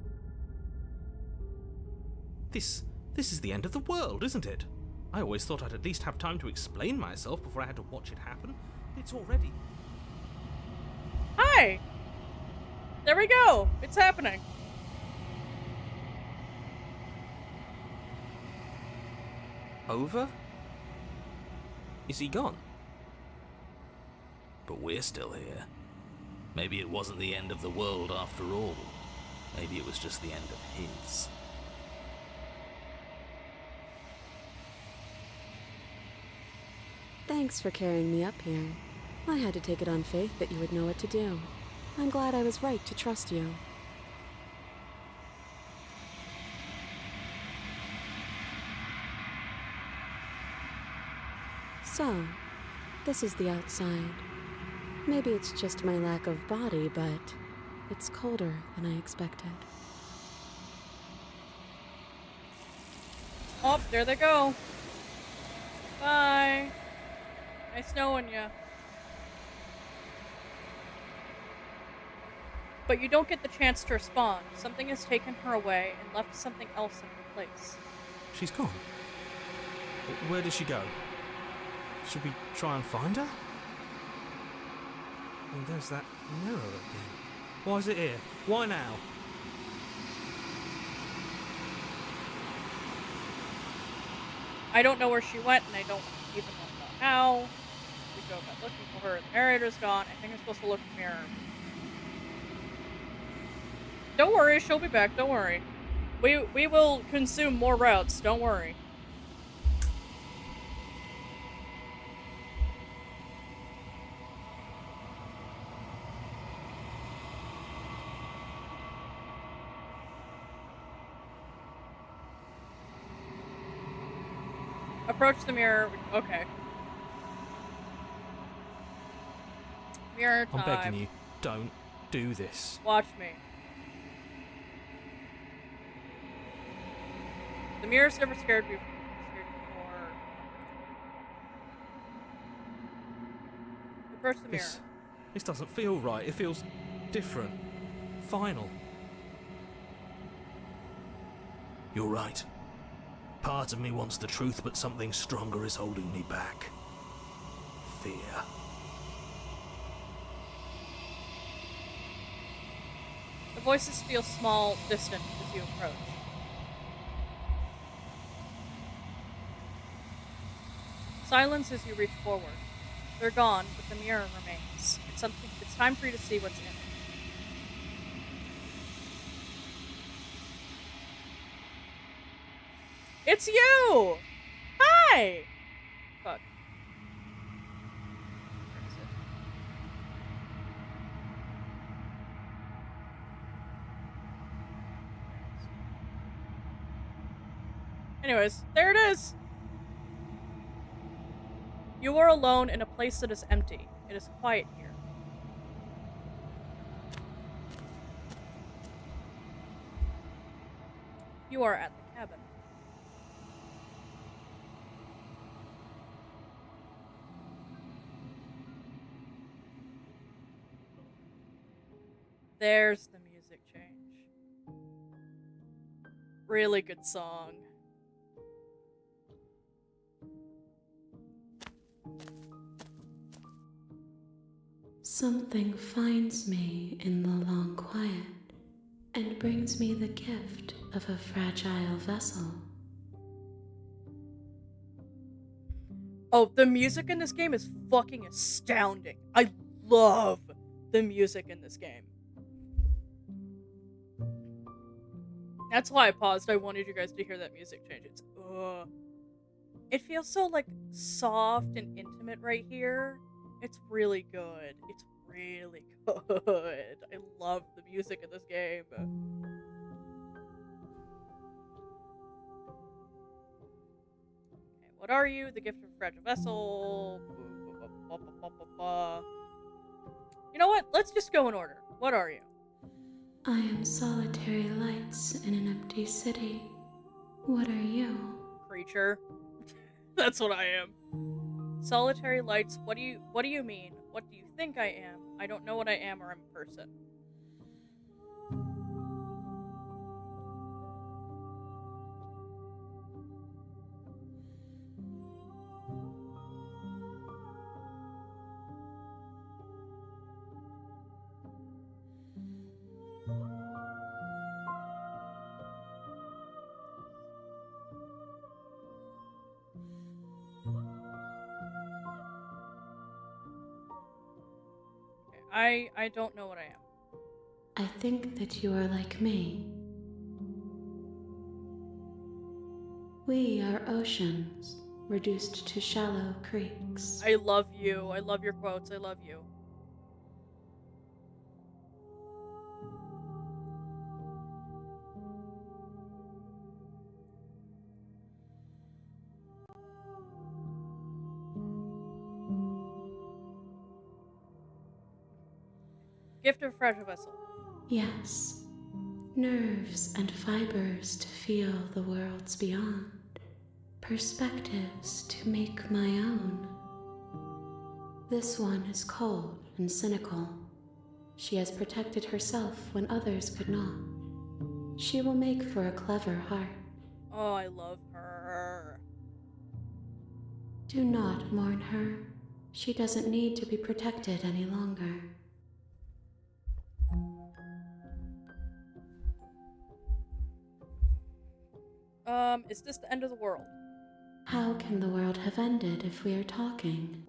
This is the end of the world, isn't it? I always thought I'd at least have time to explain myself before I had to watch it happen. It's already... Hi! There we go! It's happening. Over? Is he gone? But we're still here. Maybe it wasn't the end of the world after all. Maybe it was just the end of his. Thanks for carrying me up here. I had to take it on faith that you would know what to do. I'm glad I was right to trust you. So, this is the outside. Maybe it's just my lack of body, but it's colder than I expected. Oh, there they go. Bye. Nice knowing ya. But you don't get the chance to respond. Something has taken her away and left something else in her place. She's gone. Where did she go? Should we try and find her? And there's that mirror again. Why is it here? Why now? I don't know where she went, and I don't even know how. We go about looking for her. The narrator's gone. I think I'm supposed to look in the mirror. Don't worry, she'll be back. Don't worry. We will consume more routes. Don't worry. Approach the mirror. Okay. Mirror time. I'm begging you, don't do this. Watch me. The mirror's never scared me before. Approach the mirror. This doesn't feel right. It feels different. Final. You're right. Part of me wants the truth, but something stronger is holding me back. Fear. The voices feel small, distant as you approach. Silence as you reach forward. They're gone, but the mirror remains. It's time for you to see what's in it. It's you! Hi! Fuck. Where is it? Anyways, there it is! You are alone in a place that is empty. It is quiet here. You are at the cabin. There's the music change. Really good song. Something finds me in the long quiet and brings me the gift of a fragile vessel. Oh, the music in this game is fucking astounding. I love the music in this game. That's why I paused. I wanted you guys to hear that music change. It's, it feels so, like, soft and intimate right here. It's really good. It's really good. I love the music in this game. Okay, what are you? The gift of a fragile vessel. You know what? Let's just go in order. What are you? I am solitary lights in an empty city. What are you? Creature. That's what I am. Solitary lights. What do you mean? What do you think I am? I don't know what I am, or I'm a person. I don't know what I am. I think that you are like me. We are oceans, reduced to shallow creeks. I love you. I love your quotes. I love you. Gift of fragile vessel. Yes, nerves and fibers to feel the worlds beyond, perspectives to make my own. This one is cold and cynical. She has protected herself when others could not. She will make for a clever heart. Oh, I love her. Do not mourn her. She doesn't need to be protected any longer. Is this the end of the world? How can the world have ended if we are talking?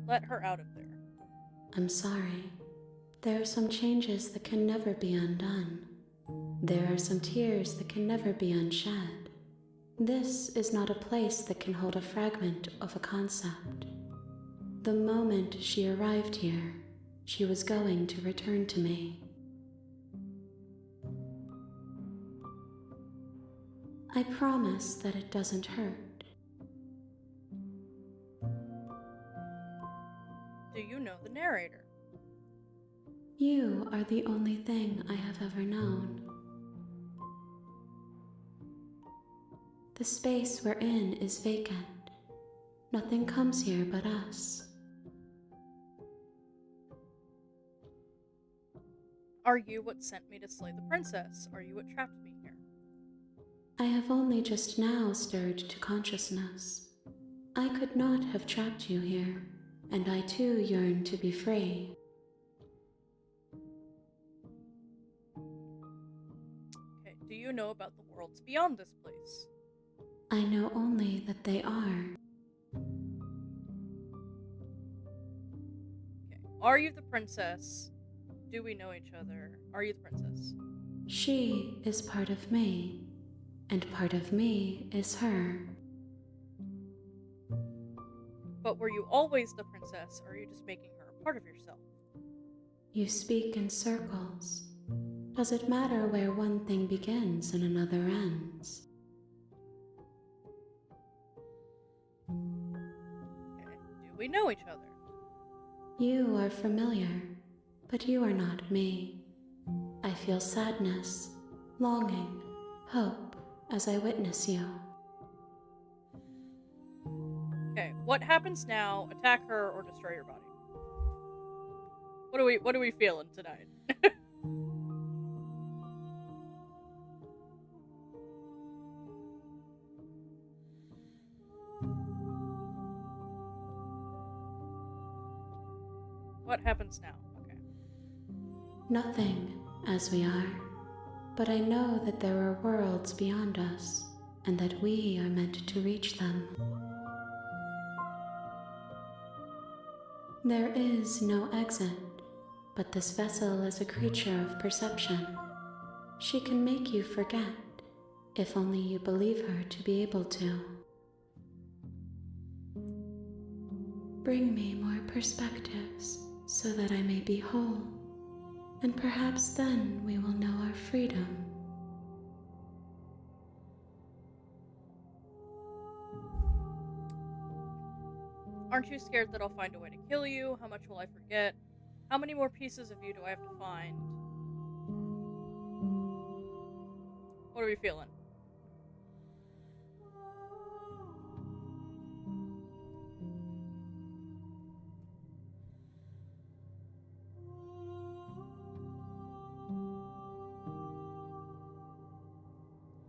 Let her out of there. I'm sorry. There are some changes that can never be undone. There are some tears that can never be unshed. This is not a place that can hold a fragment of a concept. The moment she arrived here, she was going to return to me. I promise that it doesn't hurt. Do you know the narrator? You are the only thing I have ever known. The space we're in is vacant. Nothing comes here but us. Are you what sent me to slay the princess? Are you what trapped me here? I have only just now stirred to consciousness. I could not have trapped you here, and I too yearn to be free. Okay, do you know about the worlds beyond this place? I know only that they are. Okay, are you the princess? Do we know each other? Are you the princess? She is part of me, and part of me is her. But were you always the princess, or are you just making her a part of yourself? You speak in circles. Does it matter where one thing begins and another ends? Okay. Do we know each other? You are familiar, but you are not me. I feel sadness, longing, hope as I witness you. Okay, what happens now? Attack her or destroy your body? What are we feeling tonight? What happens now? Okay. Nothing, as we are, but I know that there are worlds beyond us, and that we are meant to reach them. There is no exit, but this vessel is a creature of perception. She can make you forget, if only you believe her to be able to. Bring me more perspectives, so that I may be whole, and perhaps then we will know our freedom. Aren't you scared that I'll find a way to kill you? How much will I forget? How many more pieces of you do I have to find? What are we feeling?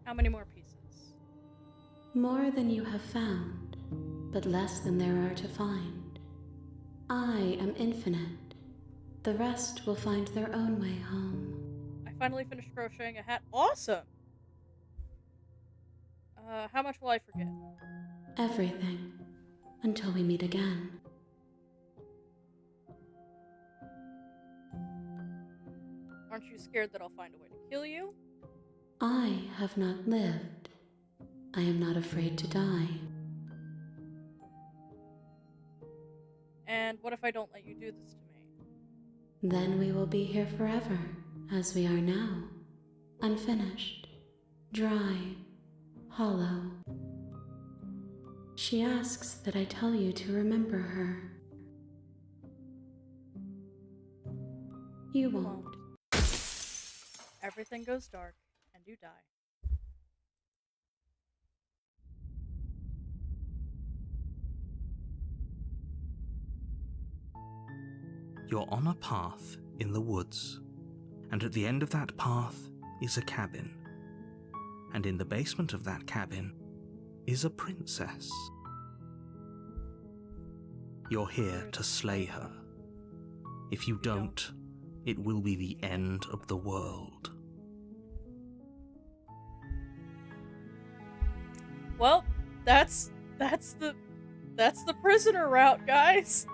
How many more pieces? More than you have found, but less than there are to find. I am infinite. The rest will find their own way home. I finally finished crocheting a hat. Awesome! How much will I forget? Everything, until we meet again. Aren't you scared that I'll find a way to kill you? I have not lived. I am not afraid to die. And what if I don't let you do this to me? Then we will be here forever, as we are now. Unfinished, dry, hollow. She asks that I tell you to remember her. You won't. Everything goes dark, and you die. You're on a path in the woods, and at the end of that path is a cabin. And in the basement of that cabin is a princess. You're here to slay her. If you don't, it will be the end of the world. Well, that's the prisoner route, guys.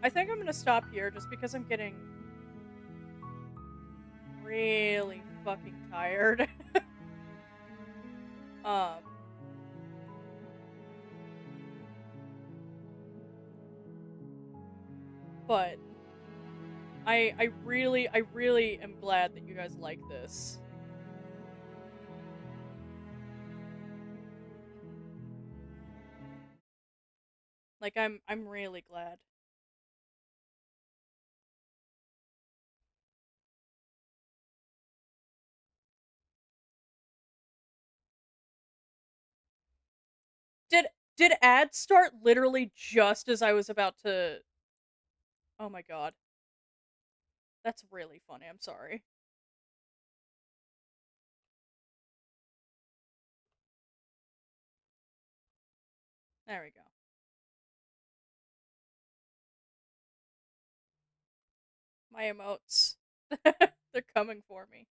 I think I'm gonna stop here just because I'm getting really fucking tired. But I really am glad that you guys like this. Like I'm really glad. Did ads start literally just as I was about to... Oh my god. That's really funny. I'm sorry. There we go. My emotes. They're coming for me.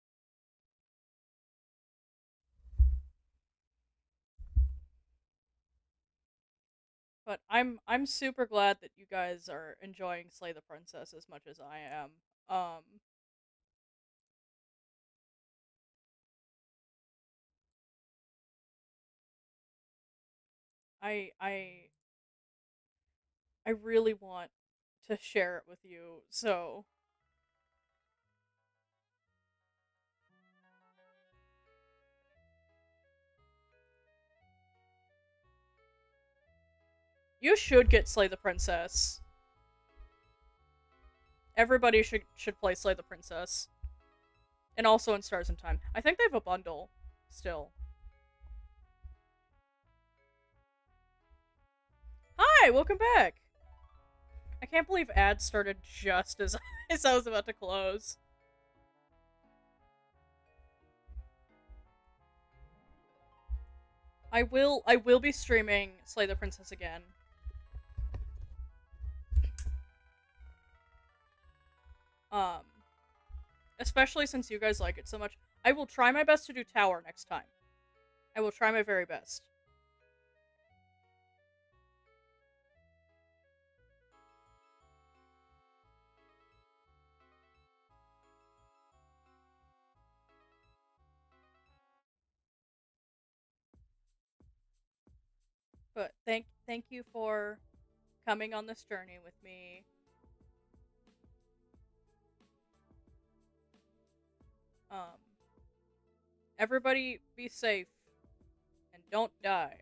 But I'm super glad that you guys are enjoying Slay the Princess as much as I am. I I really want to share it with you, so... You should get Slay the Princess. Everybody should play Slay the Princess. And also in Stars in Time. I think they have a bundle still. Hi, welcome back. I can't believe ads started just as I was about to close. I will be streaming Slay the Princess again. Especially since you guys like it so much. I will try my best to do Tower next time. I will try my very best. But thank you for coming on this journey with me. Everybody be safe and don't die.